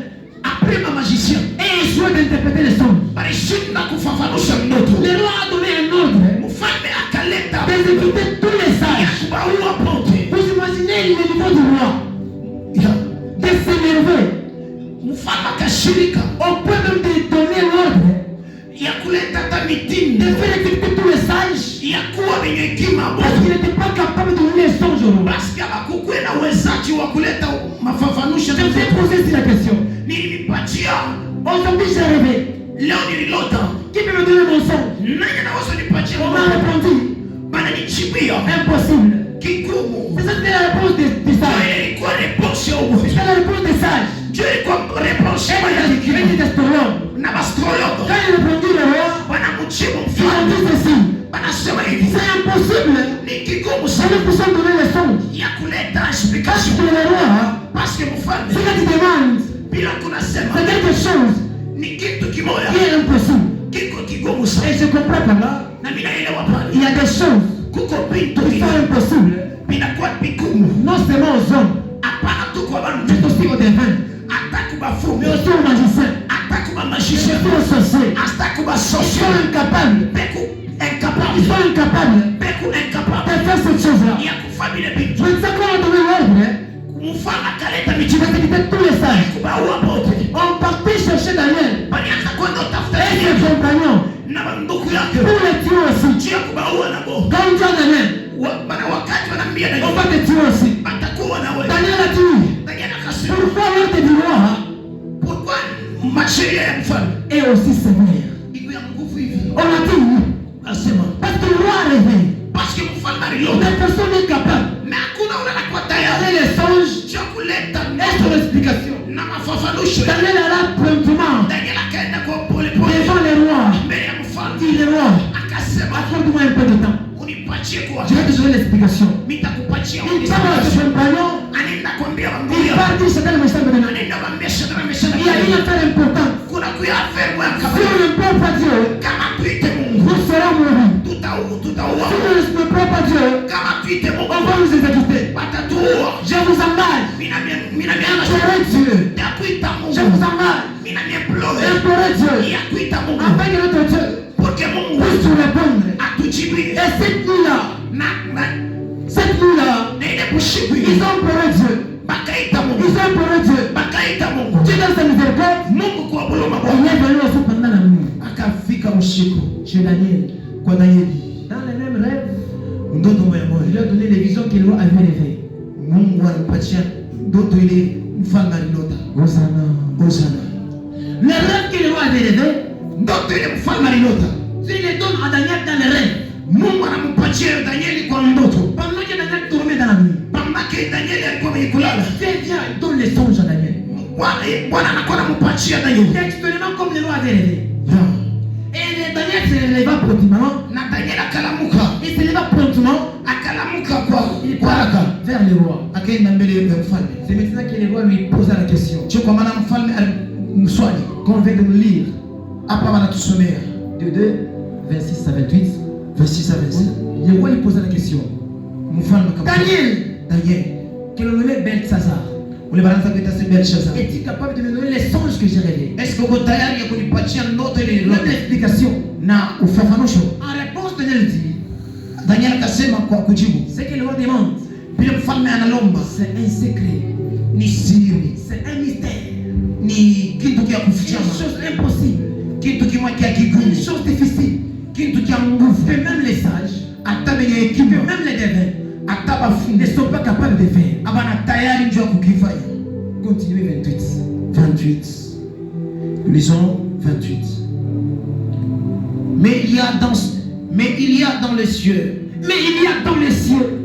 Après ma magicien, aient échoué d'interpréter les songes, alishinda kufafanusha ndoto. le roi a donné un ordre Mfalme akaleta d'exécuter tous les sages. kuwaua pote. Vous imaginez le niveau du roi de s'énerver Mfalme akashirika au point même de donner l'ordre ya kuleta hata de mitindo faire exécuter tous les sages ya kuwa wenye hekima parce qu'il bora. n'était pas capable de donner les songes au roi. Basi hapakukuwe na uwezaji wa kuleta mafafanusho. Je vous ai posé ici la question. Nilipatia Aujourd'hui j'ai rêvé. leo nililota. Qui peut me donner mon songe? Nani anaweza nipatia? On m'a répondu Bananichibia impossible. kigumu. C'est ça, c'était la réponse des sages. Ilikuwa réponse ya uwezo. C'était la réponse des sages. Ndio ilikuwa réponse ya Et des astrologues. na astrologue. Quand il répondit le roi, Wanamjibu il a mfalme. dit ceci. Wanasema hivi. C'est impossible. Ni kigumu Ça sana ne peut pas donner les songes. ya kuleta Parce explication. que le roi, Parce que ce mfalme que tu demandes, bila kunasema c'est quelque chose ni kitu kimoja qui est impossible. kiko kigumu Et sana. je comprends par là Il y a des choses qui sont impossibles. Non seulement aux hommes, mais aussi aux devins, mais aussi aux magiciens, mais aussi aux sorciers. Ils sont incapables. Ils sont incapables de faire cette chose-là. Je ne sais comment donner l'ordre. Tu vas quitter tous les sages. On partit chercher Daniel et ses compagnons pour les tuer aussi. Quand on dit à Daniel, on va te tuer aussi. Daniel a dit, pourquoi l'ordre du roi et aussi sévère? On a dit oui. Parce que le roi a rêvé. Mais personne n'est capable. Et les songes et son explication. Daniel est là promptement devant les rois. Dit les rois, accorde-moi un peu de temps. Je vais te donner l'explication. Il parle à ses compagnons. Il partit chacun le méchant de Daniel. Il y a une affaire importante. Si on ne peut pas Dieu, nous serons mourir. Si on ne peut pas Dieu, on va nous exécuter. Je vous engage. Implorer Dieu. Je vous engage. Implorer Dieu. Afin que notre Dieu puisse nous répondre. Et cette nuit-là, ils ont imploré Dieu. Ils ont imploré Dieu. Dieu dans sa miséricorde, il est venu aussi pendant la nuit. Chez Daniel. Dans les mêmes rêves, il a donné les visions qu'il avait rêvées. Les rêves que le roi avait rêvés, il les donne à Daniel dans les rêves. Pendant que Daniel dormait dans la nuit, Dieu vient et donne les songes à Daniel. Textuellement comme le roi avait rêvé. Et Daniel se leva promptement. Il se leva promptement. Il part vers le roi. C'est maintenant que le roi lui posa la question qu'on vient de nous lire. De 2, 26 à 28. 26 à 27. Le roi lui posa la question. Daniel, que l'on nommait Belshazzar, es-tu capable de me donner les songes que j'ai rêvés? Notre explication. En réponse, Daniel dit, ce que le roi demande, c'est un secret. C'est un mystère. Une chose impossible. Une chose difficile. Que même les sages, que même les devins ne sont pas capables de faire. Continuez 28. Lisons 28. Mais il y a dans les cieux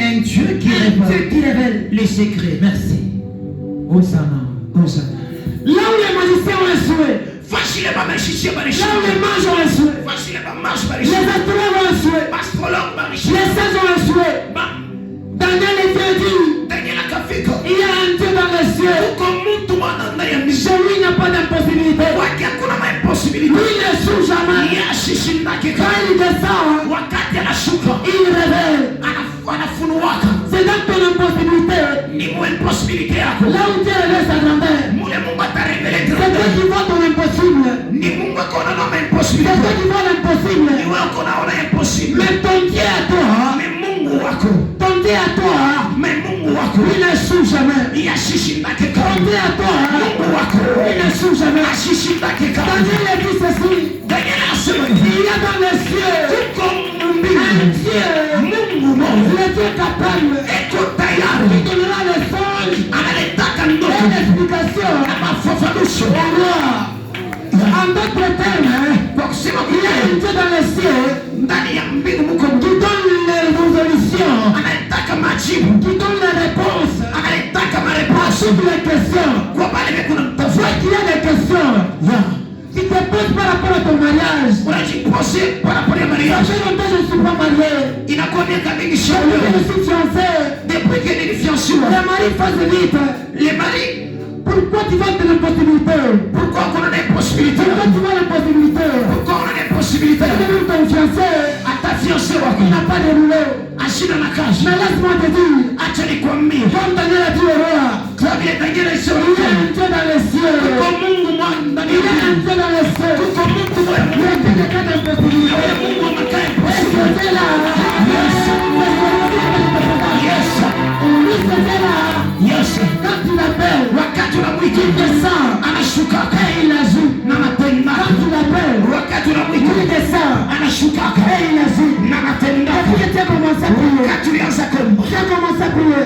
un Dieu qui révèle les secrets. Merci. Hosanna. Là où les magiciens ont échoué, là où les mages ont échoué, les astrologues ont échoué, les sages ont échoué, Daniel était dit, il y a un Dieu dans les cieux. Chez lui il n'y a pas d'impossibilité. Lui il n'échoue jamais. Quand il descend, il révèle. C'est dans ton impossibilité. Là où Dieu révèle sa grandeur, c'est toi qui vois ton impossible. C'est toi qui vois l'impossible. Mais ton Dieu à toi, il n'échoue jamais. Ton Dieu à toi, il n'échoue jamais. Daniel dit ceci, il y a dans les cieux un Dieu, le Dieu capable, qui donnera les songes et l'explication au roi. En d'autres termes, il y a un Dieu dans les cieux qui donne les résolutions, qui donne les réponses à toutes les questions. Soit qu'il y a des questions qui te posent par rapport à ton mariage. Ça fait longtemps que je ne suis pas marié. Je suis fiancé. Les maris fassent vite. Pourquoi tu vas de l'impossibilité? Pourquoi tu vas l'impossibilité? Pourquoi tu veux ton fiancé? fiancé wako n'a pas de boulot, ashina na kazi. mais laisse-moi te dire, Acha nikwambie, comme Daniel a dit au roi, kwa vile Daniel il est alisema entré dans les cieux. kwa Mungu mwana ndani Il ya est entré dans les cieux. kwa Mungu mwana Il y a des cas d'impossibilité. ya Mungu wa makai. Et c'était là. Yes, Oui, c'était là. yes. Quand il appelle, Wakati unamwita il descend. anashuka Et il agit. na matenda. Quand il appelle, Wakati il unamwita descend. anashuka Et il agit. na matenda. Depuis que tu as commencé à prier, Wakati ulianza kuomba tu as commencé à prier.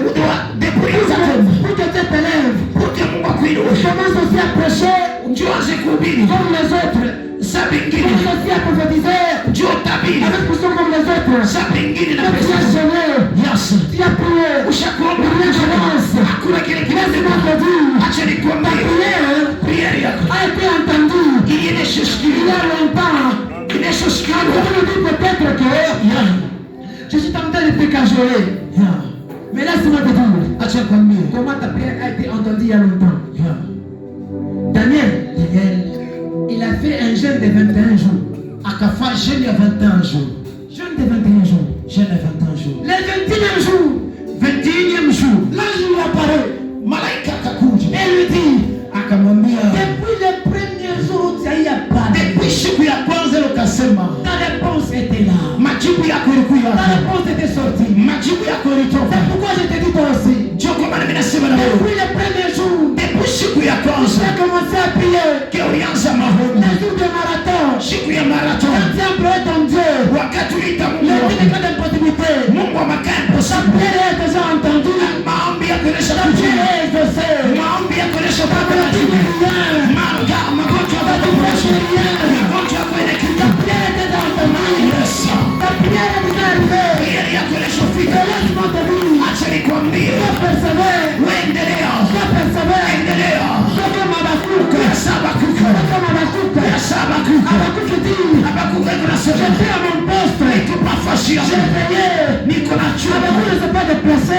ndipo ulianza kuomba Pour que tu t'élèves, kuti Mungu akuinue, commence aussi à prêcher njoo anze kuhubiri comme les autres. saa pengine, Commence aussi à prophétiser njoo tabiri avec puissance comme les autres. saa pengine na Mais tu pesa. as jeûné, Yes, tu as prié, ushakuomba rien ne commence. hakuna kile Laisse-moi kinasema. te dire, Acha ta nikwambie, prière prière yako a été entendue il y iliyeshasikia, a longtemps. iliyeshasikia. Je me dis peut-être que je suis en train de te cajoler. Mais laisse-moi te dire, Acha nikwambie, comment ta prière a été entendue il y a longtemps. Daniel, il a fait un jeûne de 21 jours. akafanya jeûne ya 21 jours. Jeûne de 21 jours. Jeûne ya 21 jours. Le 21e jour, 21e jour, l'ange lui apparaît malaika akakuja et lui dit, akamwambia, depuis le premier jour où tu as eu à parler, depuis siku ya kwanza ukasema, ta réponse était là. majibu yako ilikuwa Ta hapa, réponse était sortie. majibu yako ilitoka. C'est pourquoi je te dis toi aussi. Ndio kwa maana mimi nasema na wewe, Depuis le premier jour, depuis siku ya tu kwanza as commencé à prier. ke ulianza maombi, Le jour de marathon, siku ya marathon, quand tu as prié ton Dieu, wakati uliita le Mungu Dieu des cas d'impossibilité, Mungu wa makaa ta impossible, prière est déjà entendue. maombi yako Ta yalishakujibu, prière est exaucée. maombi yako Ta yalishapata prière majibu. est rien. Magonjwa Ta prière est rien. magonjwa yako Ta yanakimbia. prière est déjà entendue. Yes, Ta prière est déjà arrivée. prière yako Et ilishafika. laisse-moi te dire, Acha nikwambie, sois persévère, endelea, sois persévère. endelea. Sois comme Habakkuk. Kuhesabu Habakuku, Sois comme Habakkuk. kuhesabu Habakuku. Habakkuk dit, Habakuku je kunasema, suis à mon poste. niko nafasi J'ai yangu, payé. niko na chuma. Habakkuk ne s'est pas déplacé.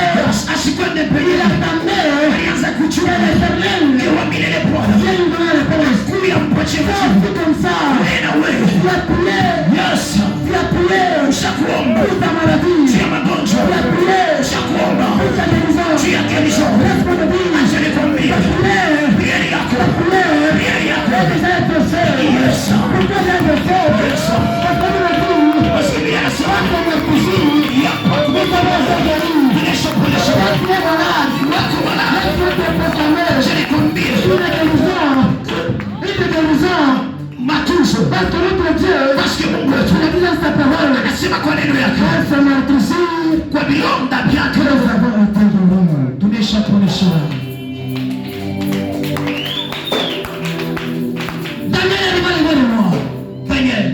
Asikwende Il penye attendait alianza que kuchuma l'Éternel kwa milele Bwana vienne lui donner la réponse. kuya mpatie Sois majibu. aussi comme ça. Wewe na wewe, Tu as prié. yes, Tu as prié ushakuomba pour ta maladie. juu ya Tu magonjwa, as prié ushakuomba pour ta guérison. juu ya guérison. Laisse-moi te dire, Acha nikwambie, ta prière, prière yako, ta prière prière yako, est déjà exaucée. yes, Pourquoi elle est exaucée? yes. Parce que nous le disons, Basi Biblia inasema quand on est couché, yako nous avons été guéris. inashapolesha La prière est malade. wako wala. La prière est proclamée. Acha nikwambie, Une guérison. Une guérison. matunzo, Parce que notre Dieu, parce que Mungu wetu il a dit dans sa parole, anasema kwa neno yake, dans sa meurtrissure, kwa vilonda vyake nous avons été guéris. tumeshapoleshwa. Daniel arriva au niveau du roi. Daniel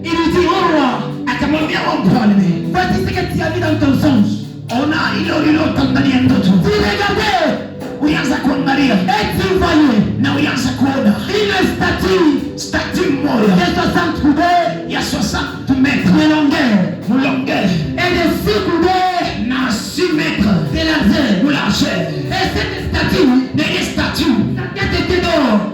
Il lui dit, oh roi, akamwambia wa mfalme, voici ce que tu as vu dans ton songe. ona hilo lililota ndani ya ndoto. Tu regardais Ulianza kuangalia et tu voyais na ulianza kuona une statue moja de 60 coudées ya 60 metres de longueur mlonge et de 6 coudées na 6 metres de largeur. largeur. Et cette statue, Na ile statue sa tête était d'or.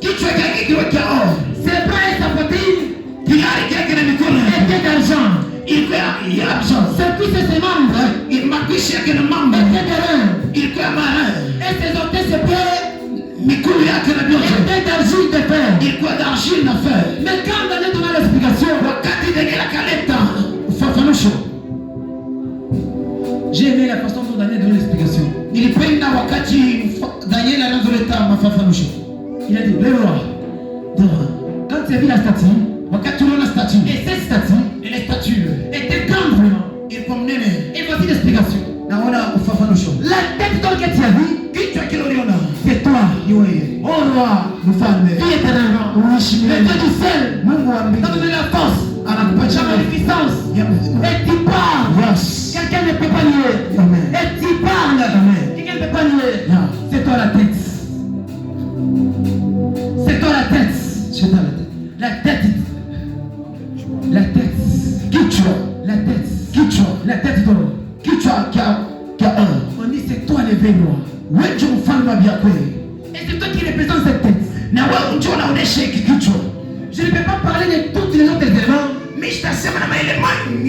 kichwa chake kikiwa cha or, Ses bras et sa poitrine kiari chake na mikono étaient d'argent. ilikuwa ya argent, Ses cuisses et ses membres mapishi yake na mambo étaient de rein. ilikuwa ya marin, Et ses orteils, ses pieds miguu yake na vyote étaient d'argile de fer. ilikuwa d'argile na fer. Mais quand Daniel donna l'explication, Wakati Daniel akaleta ufafanuzi, j'ai aimé la façon dont Daniel donna l'explication. nilipenda wakati Daniel anazoleta mafafanuzi. Il a dit, le roi, quand tu as vu la statue, Wakati unaona statue, et cette statue ile statue était grande vraiment. ilikuwa mnene. Et voici l'explication. Naona ufafanuzi, La tête d'or que tu as vue, kichwa kile uliona c'est toi. ni wewe, Oh roi, mfalme, qui est éternellement. uishi Le milele. Dieu du ciel, Mungu wa t'a mbingu donné la force, anakupatia la magnificence. ya uzima. Et tu parles. Yes. Quelqu'un ne peut pas nier. Amen. Et tu parles. Amen. Quelqu'un ne peut pas nier. Yeah. C'est toi la tête. C'est toi la tête. C'est dans la tête. La tête. La tête. Kichwa, La tête. kichwa, La tête d'or. kichwa kia or. On dit c'est toi le vrai roi. Wewe ndio mfalme wa vya kweli. Et c'est toi qui représente cette tête. Na wewe ndio unaonesha hiki kichwa. Je ne peux pas parler de toutes les autres éléments. Mimi sitasema na maelema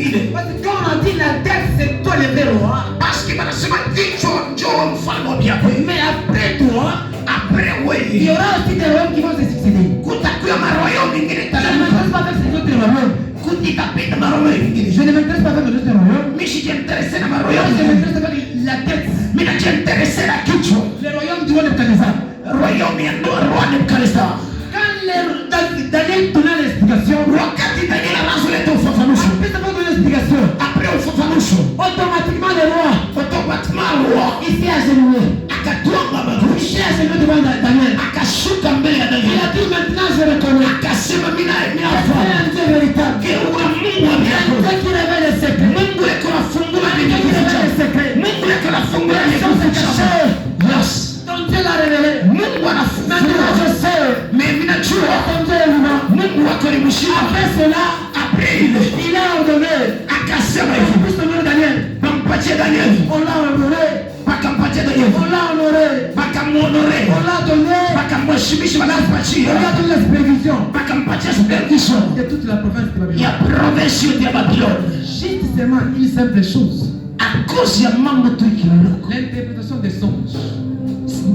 vile. Parce que quand on dit la tête, c'est toi le vrai roi. Parce que wanasema kichwa ndio mfalme wa biako. Mais après toi, Après il y wewe aura aussi des royaumes qui vont se succéder. kutakuwa maroyo mengine Je ne m'intéresse pas avec ces autres royaumes. kutapita maroyo mengine. Je ne m'intéresse pas avec les autres royaumes. Mimi sijiinteresse na maroyo Moi, je mengine. m'intéresse avec la tête. Mimi najiinteresse na kichwa. Le royaume du roi Nebuchadnezzar. Royaume ya roi Nebukadnezar. Quand Daniel donna l'explication, Wakati Daniel anazoleta ufafanuzi, après avoir donné l'explication, après ufafanuzi, automatiquement le roi, automatiquement roi il s'est agenouillé. akatwanga Il magoti, s'est agenouillé devant Daniel. akashuka mbele ya Il Daniel, a dit maintenant je reconnais. akasema mimi C'est nafahamu un Dieu véritable. kuna Mungu wa Un miako, Dieu qui révèle les secrets. Mungu yako anafungua Un Dieu qui vitu révèle les vyako, secrets. Mungu yako anafungua Les vitu choses vyako. cachées. Yes, Ton Dieu l'a révélé. Mungu Maintenant anafungua. je sais. Mais mimi najua Ton Dieu est vivant. Mungu wako ni mshindi. Après cela, Après ile il a ordonné. akasema Il hivi, faut honorer Daniel. pampatie Daniel, On l'a honoré. pakampatie Daniel, On l'a honoré. pakamuonore, On l'a donné. pakamheshimisha, wanampatia, On lui a donné la supervision pakampatia supervision de toute la province de Babylone. ya province yote ya Babylone. Juste seulement une simple chose. A cause ya mambo tu kidogo, L'interprétation des songes.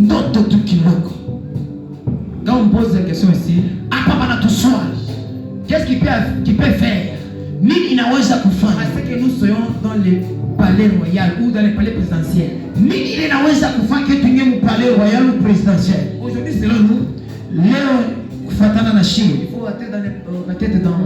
ndoto tu kidogo. Quand on pose la question ici, Hapa wanatuswali qu'est-ce qui peut faire nini inaweza à kufanya, ce que nous soyons dans le palais royal ou dans le palais présidentiel? nini ile inaweza kufanya kitu nye mpale royal ou presidentiel. Aujourd'hui, selon nous, Leo kufatana na shii, il faut être la tête dans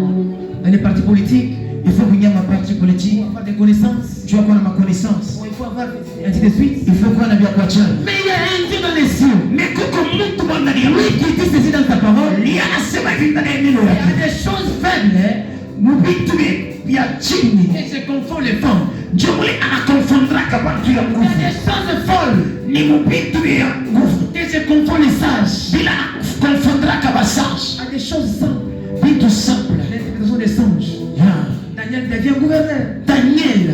les partis politiques. il faut kuingia maparti Il politique, faut avoir des connaissances. tu kuwa na makonaissance, Il faut avoir ainsi de suite. il faut kuwa na vya kuachana. Mais il y a un Dieu dans les cieux. Mais kuko mtu ndani ya Lui wiki qui dit ceci dans sa parole. li anasema hivi ndani ya neno Il y lake, a des choses faibles mubitu vya chini et je confonds les femmes. ndio mule anakonfondraka bantu ya Il y a nguvu, des choses folles ni mubitu vya nguvu et je confonds les sages. bila konfondraka basage Il y a des choses simples. vitu simple. L'interprétation des songes. Yeah. Daniel devient gouverneur. Daniel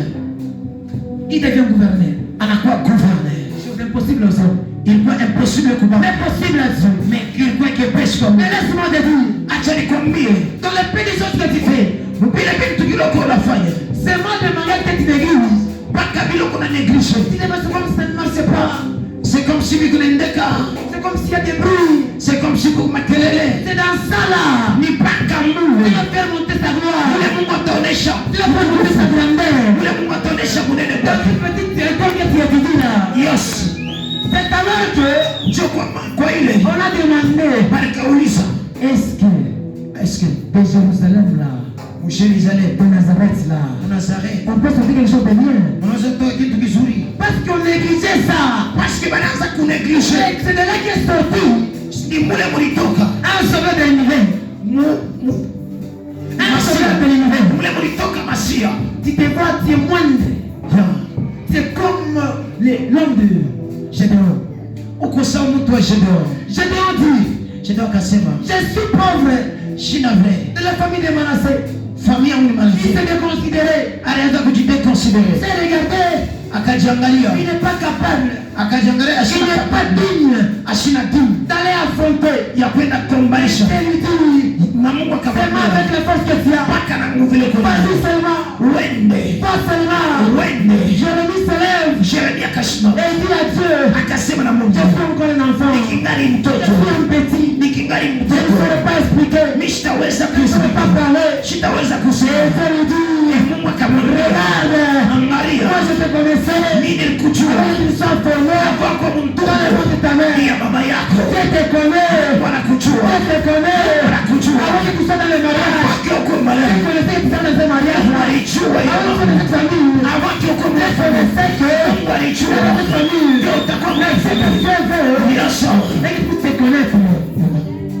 Il devient gouverneur. anakuwa gouverneur, Chose impossible aux hommes. ilikuwa impossible kuba, Mais possible à Dieu. mais ilikuwa kepesi kwa Mais Mungu. laisse-moi te dire, Acha nikwambie, dans les petites choses que tu fais, vile vitu kidogo unafanya seulement de manière que tu négliges. mpaka vile kuna neglige, Tu ne c'est comme ça ne marche pas. c'est comme si vikunaendeka, C'est comme s'il y a des bruits. c'est comme si kuna makelele, C'est dans ça là. ni mpaka Tu Mungu vas faire monter ta gloire. ule Mungu ataonesha, Tu vas faire monter sa grandeur. ule Mungu ataonesha kunene Dans kwake. une petite territoire que tu étudies là. Yes, C'est alors que ndio kwa ile on a demandé, balikauliza, est-ce que de Jérusalem là, Mjerusalem de Nazareth là, Nazareth on peut sortir quelque chose de bien? unaweza toa kitu kizuri, Parce qu'on négligeait ça. parce que banaanza kuneglige, C'est de là qu'est sorti ni mule mulitoka un sauveur de l'univers. Un sauveur de l'univers. mule mulitoka Masia. Tu te vois, tu es moindre. C'est comme l'homme de Gédéon. Uko sawa mtu wa Gedeon. Gédéon dit, Gedeon akasema je suis pauvre shina vile de la famille de Manassé. familia yangu ni Il marafiki, s'est déconsidéré. alianza kujideconsidere, C'est regarder. akajiangalia, Il n'est pas capable. akajiangalia, Il n'est pas digne ashina dini d'aller affronter. ya kwenda kombaisha Et lui dit, na Mungu seulement akamwambia avec la force que tu as. mpaka na nguvu ile kuna Vas-y seulement. wende Pas seulement. wende. Jérémie se lève Yeremia akasimama et dit à Dieu, akasema na Mungu, je suis encore un enfant. nikingali Je mtoto, suis un petit. nikingali Je ne mtoto saurais pas expliquer. mimi sitaweza Je ne saurais pas kusema, parler. sitaweza Et kusema. Dieu lui dit, Mungu akamwambia, regarde, moi angalia, je te connaissais. mimi nilikujua Avant qu'il soit formé kwa dans le mtumwa ventre de ta mère. ya baba yako, Je te connais. wanakujua, Je te connais. wanakujua Avant que tu sois dans le mariage. wakiwa kwa Je malaika, connaissais que tu sois dans ce mariage. walijua Avant hiyo que tu sois dans cette famille. wakiwa kwa Je malaika, connaissais que walijua dans cette famille. ndio utakuwa Mais ce que mrefu. Dieu veut, Bila sawa, c'est que tu te connaisses.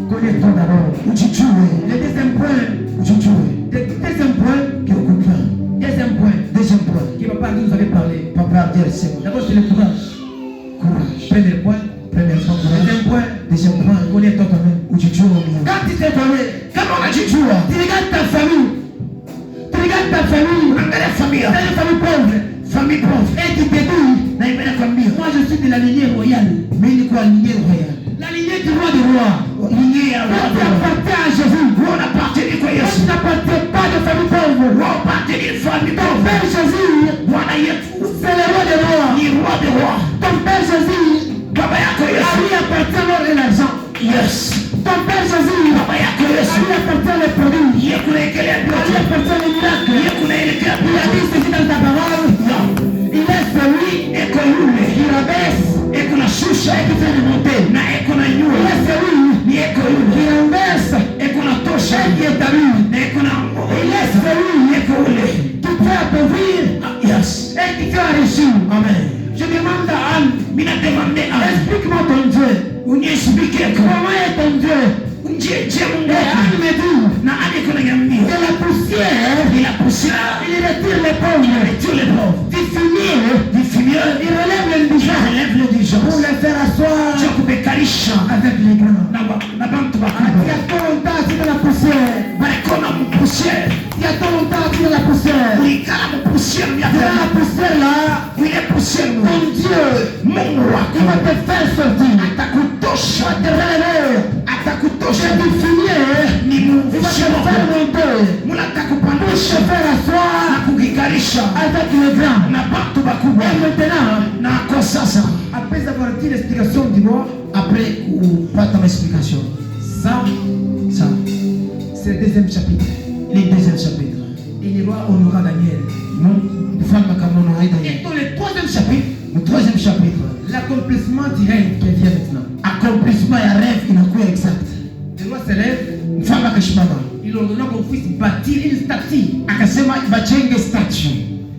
Connais-toi d'abord. ujijue, Le deuxième point. ujijue, Deuxième point. kiukupya. Deuxième point. Deuxième point, Qui papa nous avait parlé. papa Abdiel sema D'abord c'est le courage. courage. Premier point. Premier point, courage. Deuxième point. Deuxième point, Connais-toi toi-même. ujijue mwenyewe. Quand tu t'es donné, Kama unajijua, tu regardes ta famille. Tu regardes ta famille. angalia familia, C'est une famille pauvre. famille pauvre, Et tu te dis, na imenakwambia moi je suis de la lignée royale. mimi niko lignée royale, La lignée du roi des rois. lignée ya Toi tu royale. appartiens à Jésus. Wewe unapateni kwa Toi Yesu, tu n'appartiens pas de famille pauvre. wewe unapateni Ton Père Jésus, c'est le roi des rois. Ton Père Jésus, à lui appartient l'or et l'argent. Yes. Ton Père Jésus, à lui appartient les produits, à lui appartient les miracles. Il a dit ceci dans ta parole. Il est celui qui rabaisse et qui fait remonter. Il est celui qui renverse et qui établit. Il est celui qui fait appauvrir Yes. et qui fait enrichir. Amen. Je demande à Anne, explique-moi ton Dieu. Comment est ton Dieu? Et Anne me dit, de la poussière, il retire les pauvres. Du fumier, il relève l'indigent. Pour les faire asseoir avec les grands. Il y a trop longtemps assis dans la poussière. Il y a trop longtemps assis dans la poussière. Dans la poussière là, ton Dieu, il va te faire sortir. Il va te relever. C'est du fumier. Il va te faire monter. Pour te faire asseoir avec les grands. Et maintenant, après avoir dit l'explication du roi, Après, ou pas ton explication. ça, c'est le deuxième chapitre. Le deuxième chapitre. Et le roi honora Daniel. Et dans le troisième chapitre, Le troisième chapitre. l'accomplissement du rêve qui vient maintenant. Accomplissement et rêve inakuwa exact. Le roi se lève, Mfalme akashimama il ordonna qu'on puisse bâtir une statue. akasema bajenge statue.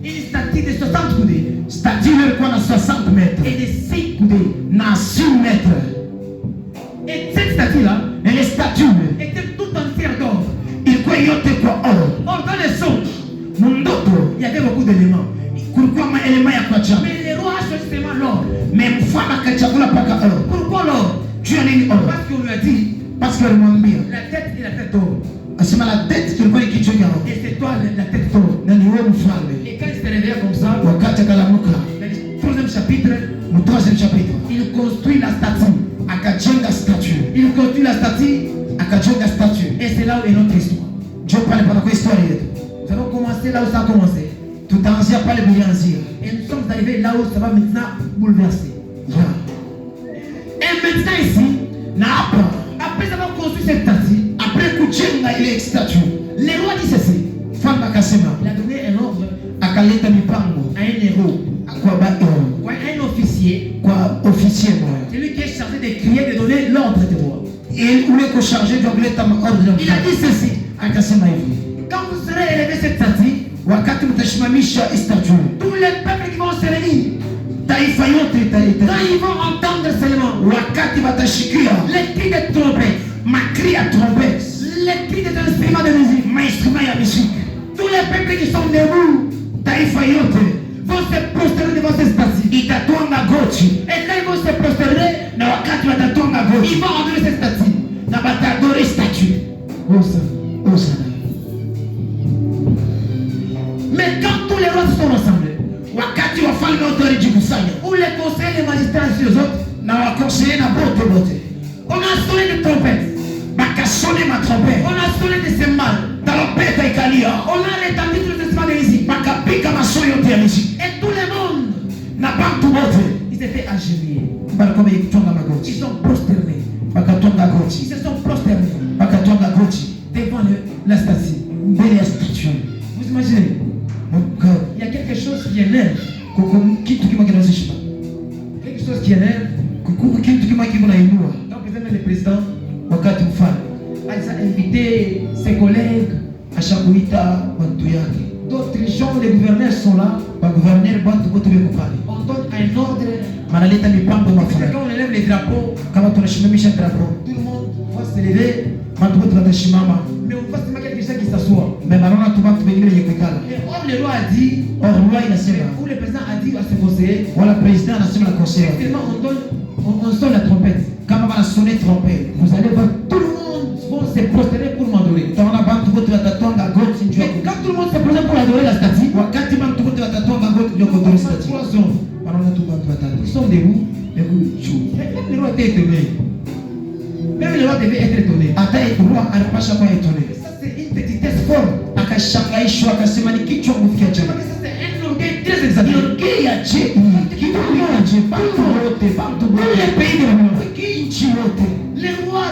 Une statue de 60 coudées Statue ile ilikuwa na 60 mètres et de 6 coudées. na 6 mètres. Et cette statue-là Et les statues était tout entière d'or. ilikuwa yote kwa oro. Or, dans les songes, Mundoto il y avait beaucoup d'éléments. kulikuwa maelema ya kuacha. Mais le roi a choisi seulement l'or. Mais mfalme akachagula paka oro. Pourquoi l'or? Juu ya nini oro? Parce qu'on lui a dit Parce que alimwambia la tête et la tête d'or. asema la tête kilikuwa ni kichwa ya oro. Et c'est toi la tête d'or. Na ni wewe mfalme. Et quand il se réveilla comme ça, Wakati akalamuka dans le troisième chapitre, mu troisième chapitre il construit la statue. akajenga statue. Il construit la statue Akajenga statue. et c'est là où est notre histoire. Ndio pale panakuwa historia yetu. Nous allons commencer là où ça a commencé. Tutaanzia pale bilianzia. Et nous sommes arrivés là où ça va maintenant bouleverser. Yeah. Et maintenant ici, Na hapa après avoir construit cette statue, après kujenga ile statue, le roi dit ceci. mfalme akasema Il a donné un ordre akaleta mipango à un héros, kwa ou à un officier, kwa officier moja. celui qui est chargé de crier, de donner l'ordre du roi. Et ule ko chargé de kuleta ordre. Il a dit ceci. Akasema hivi, Quand vous serez élevé cette statue, wakati mtashimamisha statue, tous les peuples qui vont se réunir, taifa yote itaita. quand ils vont entendre seulement Wakati watashikia les cris de trompette, makri ya trompette, les cris des instruments de musique, mainstrument ya musique, tous les peuples qui sont debout taifa yote vont se prosterner devant cette statue. itatwanga goti. Et quand ils vont se prosterner, Na wakati watatwanga goti ils vont adorer cette statue. na batadore statue. Osana. Mais quand tous les rois se sont rassemblés, Wakati wafalme wote walijikusanya ou les conseillers, les magistrats et les autres, na wakonseye na bote bote, on a sonné de trompette, bakasone matrompete, on a sonné de cymbales, tarumbeta ikalia, on a rétabli tous les instruments de musique. bakapika maso yote ya muziki Et tout le monde, na bantu bote ils étaient agenouillés, balikuwa wametonga ils magoti, sont prosternés, bakatonga ils goti, se sont prosternés bakatonga goti devant la statue. mbele ya statue. Vous imaginez, Mungu, il y a quelque chose qui énerve, kuko kitu kimoja kinazishima, quelque chose qui énerve. kuko kitu kimoja kinainua. Donc, le président Wakati mfalme a invité ses collègues, ashakuita bantu yake, d'autres gens, les gouverneurs sont là, baguverneri bantu bote beko pale, on donne un ordre. manaleta mipango Quand mafulani. on élève les drapeaux, Kama tunashimamisha drapo, tout le monde va se lever, bantu bote watashimama, mais on voit seulement quelqu'un qui s'assoit. mais banaona tu bantu bengine wenye kuikala. Et or, le roi a dit, Or loi inasema, ou le président a dit à ses conseillers, wala president anasema na conseil, seulement on sonne la trompette. kama banasone trompete, Vous allez voir, tout le monde va se prosterner pour m'adorer. utaona bantu bote watatonga goti njoo Mais quand tout le monde se prosterne pour adorer la statue, wakati bantu bote watatonga goti njoo on kudori voit statue. trois hommes. Wanaona tu bantu watatu. Ils sont debout. Juu. Mais même le roi était étonné. Même le roi devait être étonné. Hata roi anapasha kuwa étonné. Ça, c'est une petitesse folle. Aka akashangaishwa akasema ni kichwa kufikia jana. C'est un orgueil très exagéré. Ongea je, kiburi je, bantu wote, bantu wote, Les pays de la monde. nchi wote, Les rois,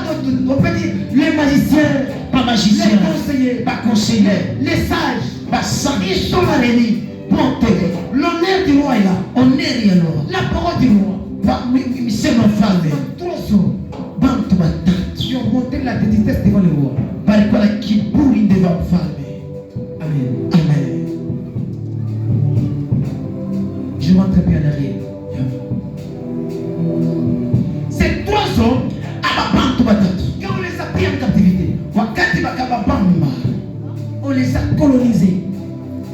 on peut dire les magiciens, pas magicien, les conseillers, pas conseiller, les sages, pas sang, ils sont réunis. bon télé, L'honneur du roi est là. on est rien là. La parole du roi. C'est ma femme. Trosso. Bantu batatu. Ils ont monté la détresse devant le roi. Balikuwa na kiburi devant mfalme. Amen. Amen. Je rentre un peu en arrière. Ces trois hommes, Aba bantu batatu. quand on les a pris en captivité, Wakati bakababamba, on les a colonisés.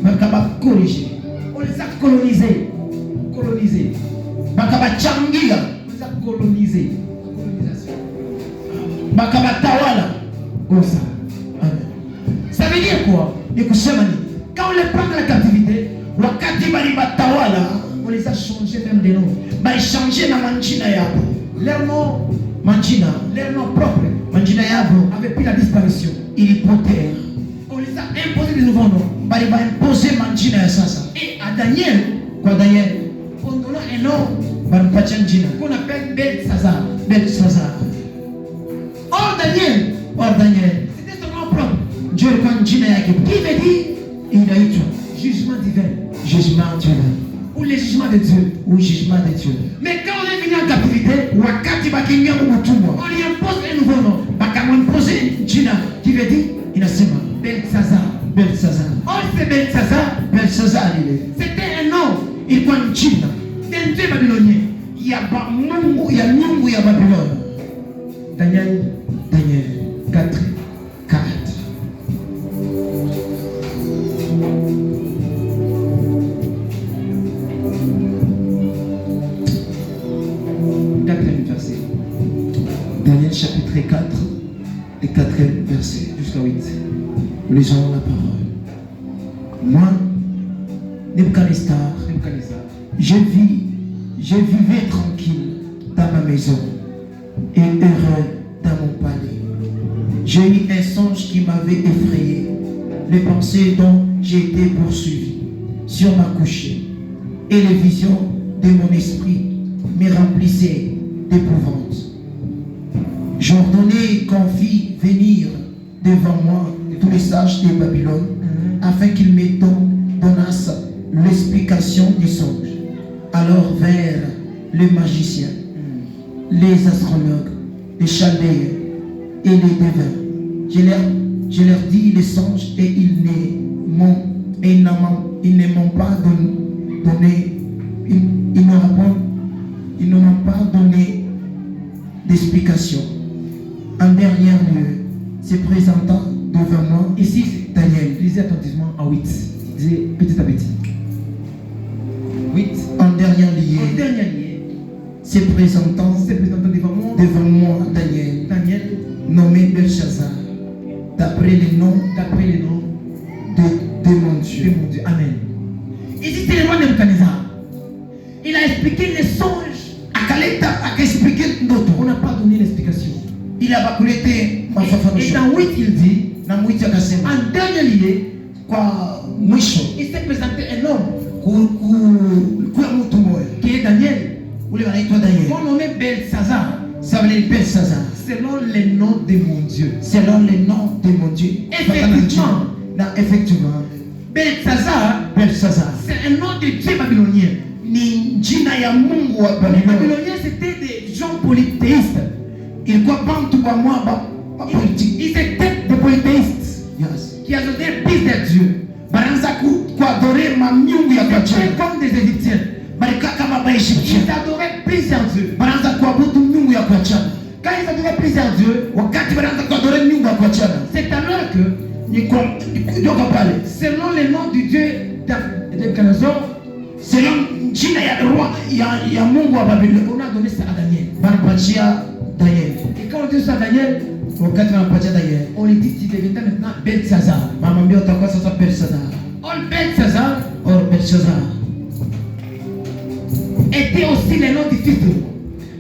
bakabakorije, On les a colonisés. Colonisés. bakabachangia, On les a colonisés. Colonisation. bakabatawala. Comme ça. Amen. Ça veut dire quoi? Ni kusema nini? Quand on les prend dans la captivité, Wakati balibatawala, on les a changé même des noms. balichange na manjina yabo. Leur nom Leur nom propre manjina yabo avait pris la disparition. ilipotea. On les a imposé de nouveaux noms. Bali baimpose manjina ya sasa. Et à Daniel, Kwa Daniel, on donna un nom balimpatia njina qu'on appelle Belshazzar. Belshazzar. Or Daniel, c'était son nom propre. Ndio ilikuwa njina yake. Qui veut dire Inaitwa jugement divin jugement divin ou le jugement de Dieu. ou jugement de Dieu. Mais quand on est venu en captivité, Wakati bakiingia mutumwa, on lui impose un nouveau nom bakamwimpose njina qui veut dire inasema Belshazzar. Belshazzar. Or ce Belshazzar, Belshazzar ile c'était un nom ilikuwa njina d'un dieu babylonien. ya mungu ya miungu ya Babiloni. Daniel Daniel 4. 4. Verset. Daniel chapitre 4 et 4e verset Jusqu'à 8. Nous lisons la parole. Moi, Nebuchadnezzar, je vivais tranquille dans ma maison et heureux dans mon palais. J'ai eu un songe qui m'avait effrayé, les pensées dont j'ai été poursuivi sur ma couchée, et les visions de mon esprit me remplissaient d'épouvante. J'ordonnais qu'on fît venir devant moi tous les sages de Babylone, afin qu'ils me donnassent l'explication du songe. Alors vers les magiciens, les astrologues, les chaldéens et les devins, je leur dis les songes et ils ne m'ont pas donné, ils ne m'ont pas donné d'explication. En dernier lieu, se présentant devant moi, Ici, Daniel, lisez attentivement en 8. Lisez petit à petit. 8. en dernier En lieu, dernier lieu, se présentant devant moi, Daniel, Daniel, nommé Belshazzar, d'après les noms d'après les noms de mon de Dieu. mon Dieu. Amen. Ici, c'est le roi Nebuchadnezzar. Il a expliqué les songes. Akaleta akaexpliquer ndoto. On n'a pas donné l'explication. Il a bakulete Et mafafanuzi. dans 8, il dit, Na mwiti akasema en dernier lieu, kwa mwisho il s'est présenté un homme kuya mtu moya qui est Daniel, ule wanaitwa Daniel. qu'on nommait Belshazzar, Ça veut dire Belshazzar. selon les noms de mon Dieu. Selon le nom de mon Dieu. Effectivement. Effectivement. Belshazzar, Belshazzar. c'est un nom de Dieu babylonien. Ni jina ya Mungu wa Les Babiloni. Babyloniens, c'était des gens polythéistes. Ilikuwa bantu ba mwa ba politique. Ils étaient des polythéistes Yes. qui adoraient plus de Dieu. Banaanza kuadore mamiungu ya Ils étaient kachera. comme des Égyptiens. Balika kama Ils Baegyptien. adoraient plusieurs dieux. Banaanza kuabudu miungu ya kachera. Quand ils adoraient plusieurs dieux, Wakati banaanza kuadore miungu ya kachera. c'est alors que, Niko pale. selon le nom du Dieu Nebuchadnezzar, Selon jina ya roi ya Mungu wa Babiloni. on a donné ça à Daniel. Banapatia Daniel. Et quand on dit ça à Daniel, Wakati wanapatia Daniel. on lui dit tu deviendras maintenant Belshazzar. Mamambia utakuwa sasa Belshazzar. Or Belshazzar Or Belshazzar. était aussi le nom du fils du roi.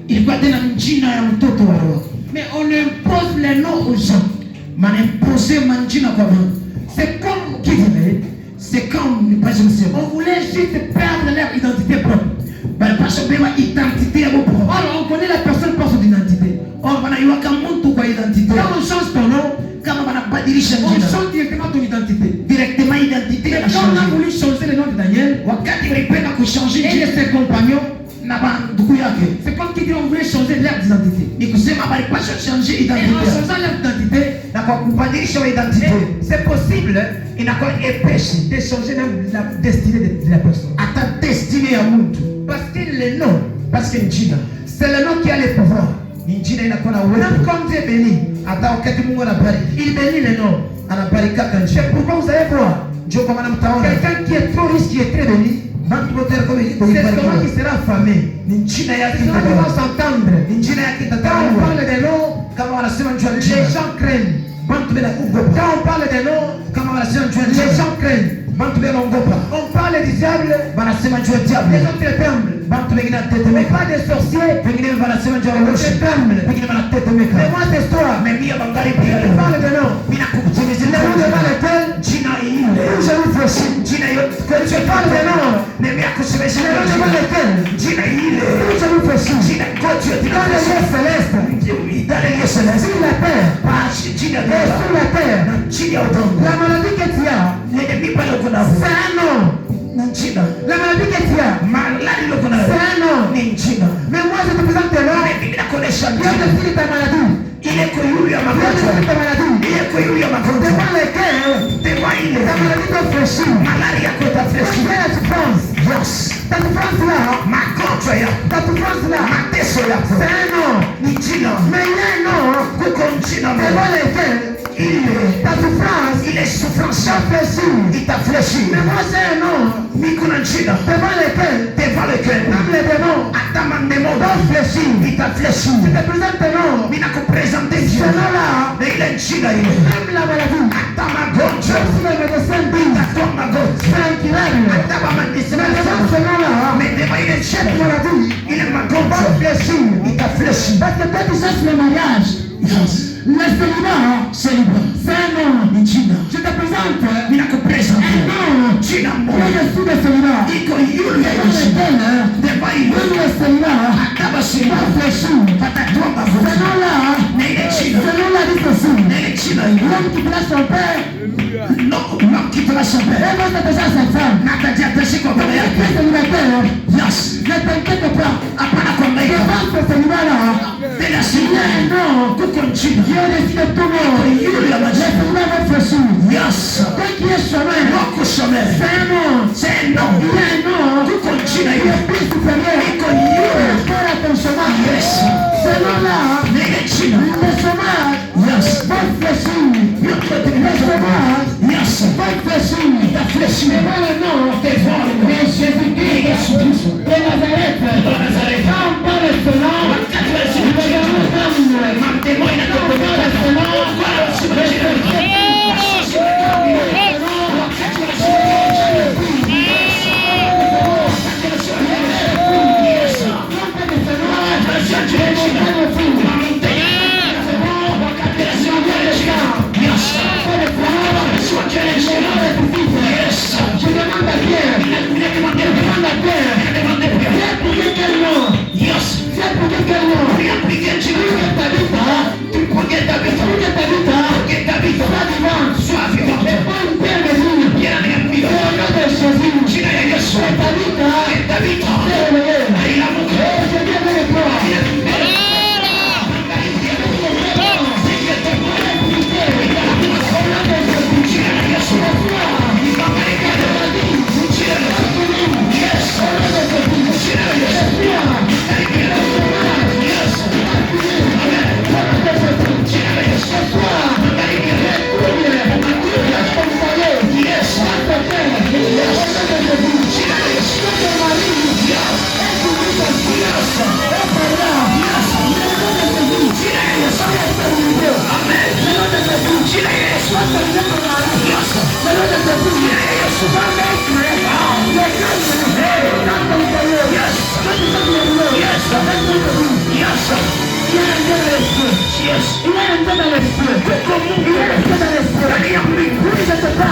Ilikuwa tena jina ya mtoto wa roi. Mais on impose les noms aux gens. Manimpose manjina kwa Mungu. C'est comme qui voulait, c'est comme, pas je me sais, on voulait juste perdre leur identité propre. Or, on connaît la personne par son identité. Or, identité. Quand on change ton nom, on change directement ton identité. Directement identité. Et quand on a voulu changer le nom de Daniel, et de ses compagnons, c'est comme qui dit on voulait changer leur identité. Et en changeant leur identité, c'est possible de changer même la destinée de la personne. À ta destinée à monde. Parce que le nom, c'est le nom qui a le pouvoir. Même quand Dieu bénit, il bénit le nom. C'est pourquoi vous allez voir quelqu'un qui est trop riche, qui est très béni, c'est celui qui sera affamé. C'est celui qui va s'entendre. Quand on parle des noms, les gens craignent. Quand on parle des noms, les gens craignent. On parle du diable, les gens tremblent. On parle des sorciers, les gens tremblent. Mais moi cette histoire, je parle de nom. Le nom devant lequel je vous fléchis. Je parle de nom. Le nom devant lequel je vous fléchis. Dans les lieux célestes, sur la terre, et sur la terre, la maladie que tu as, c'est un nom. La maladie que tu as, c'est un nom. Mais moi je te présente un nom. Dieu décide ta maladie. Dieu décide ta maladie. Devant lesquels ta maladie peut fléchir. Ta souffrance. Ta souffrance là. Ta souffrance là. C'est un nom. Mais il y a un nom. Devant lesquels ta souffrance t'a fléchi. Mais moi c'est un nom. Devant lesquels même les démons t'ont fléchi. Je te présente un nom. Ce nom-là, même la maladie. Même si le médecin dit c'est incurable. Mais devant ce nom-là, cette maladie t'a fléchi. Parce que quand tu cherches le mariage, le célibat, c'est un nom. Je te présente un nom. Je suis de célibat. Le célibat va fléchir. Ce nom-là dit ceci. L'homme quittera son père. Et moi c'est déjà sa femme. Tu es célibataire. Ne t'inquiète pas. Devant ce célibat-là, il y a un nom. Dieu décide tout le monde. Le célibat va fléchir. Dès qu'il y a chemin, c'est un nom. Il y a un nom. Il est plus supérieur. Faire à ton chômage. Ce nom-là, le chômage va fléchir. Le chômage va fléchir. Devant le nom de Jésus-Christ de Nazareth. Quand on parle de ce nom, le démon tremble. Quand on parle de ce nom, je demande à Pierre, Il est entré dans l'esprit. Il est entré dans l'esprit. Oui, je te parle.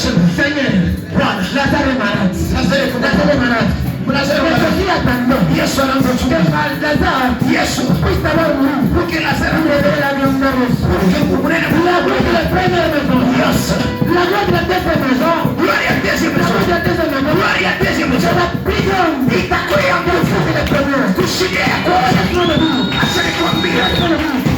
Nasema Seigneur, Bwana, Lazare est malade. Lazare est Lazare est malade. Lazare est Mais malade. Jésus attendait Yesu anampochunga. que Lazare Yesu puisse avoir mouru. pour que Lazare Il révèle la grande messe. unene La gloire de la première maison. Yes. La gloire de la deuxième maison. Gloire à deuxième La maison. gloire de la deuxième maison. Gloire à deuxième maison. C'est la plus grande. Itakuwa nguvu. C'est la première. Kushindia yako. Acha nikwambie.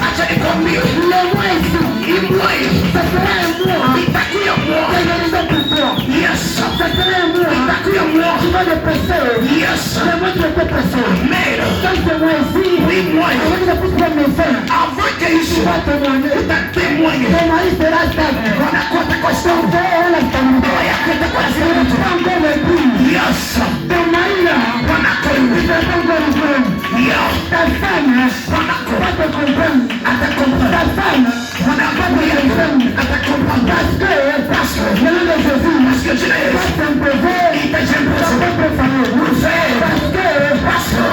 Acha nikwambie. Le mois ici. Hii mwai. Ça sera un mois. Itakuwa mwai. Organisé pour toi. Yes. Ça sera un mois. Itakuwa mwai. Tu vas le presser. Yes. Le mois qui était pressé. Amen. Quand ce mois ici. Hii mwai. Avant que je puisse prendre mes seins. Avant que Tu Yesu vas témoigner. utatemwenye. Ton mari sera stable. Wanakwenda kwa Ton sababu. père est la stabilité. Ndoa yako itakuwa Tu sababu. ne pas encore le prix. Yes. Ton mari là. Wanakwenda. Tu ne pas encore le prix. Yes. Ta femme Wanakwenda. va te comprendre. Ta femme va te comprendre. Parce que le nom de Jésus Parce que tu va es. s'imposer Il t'a dans imposé. votre famille. Parce que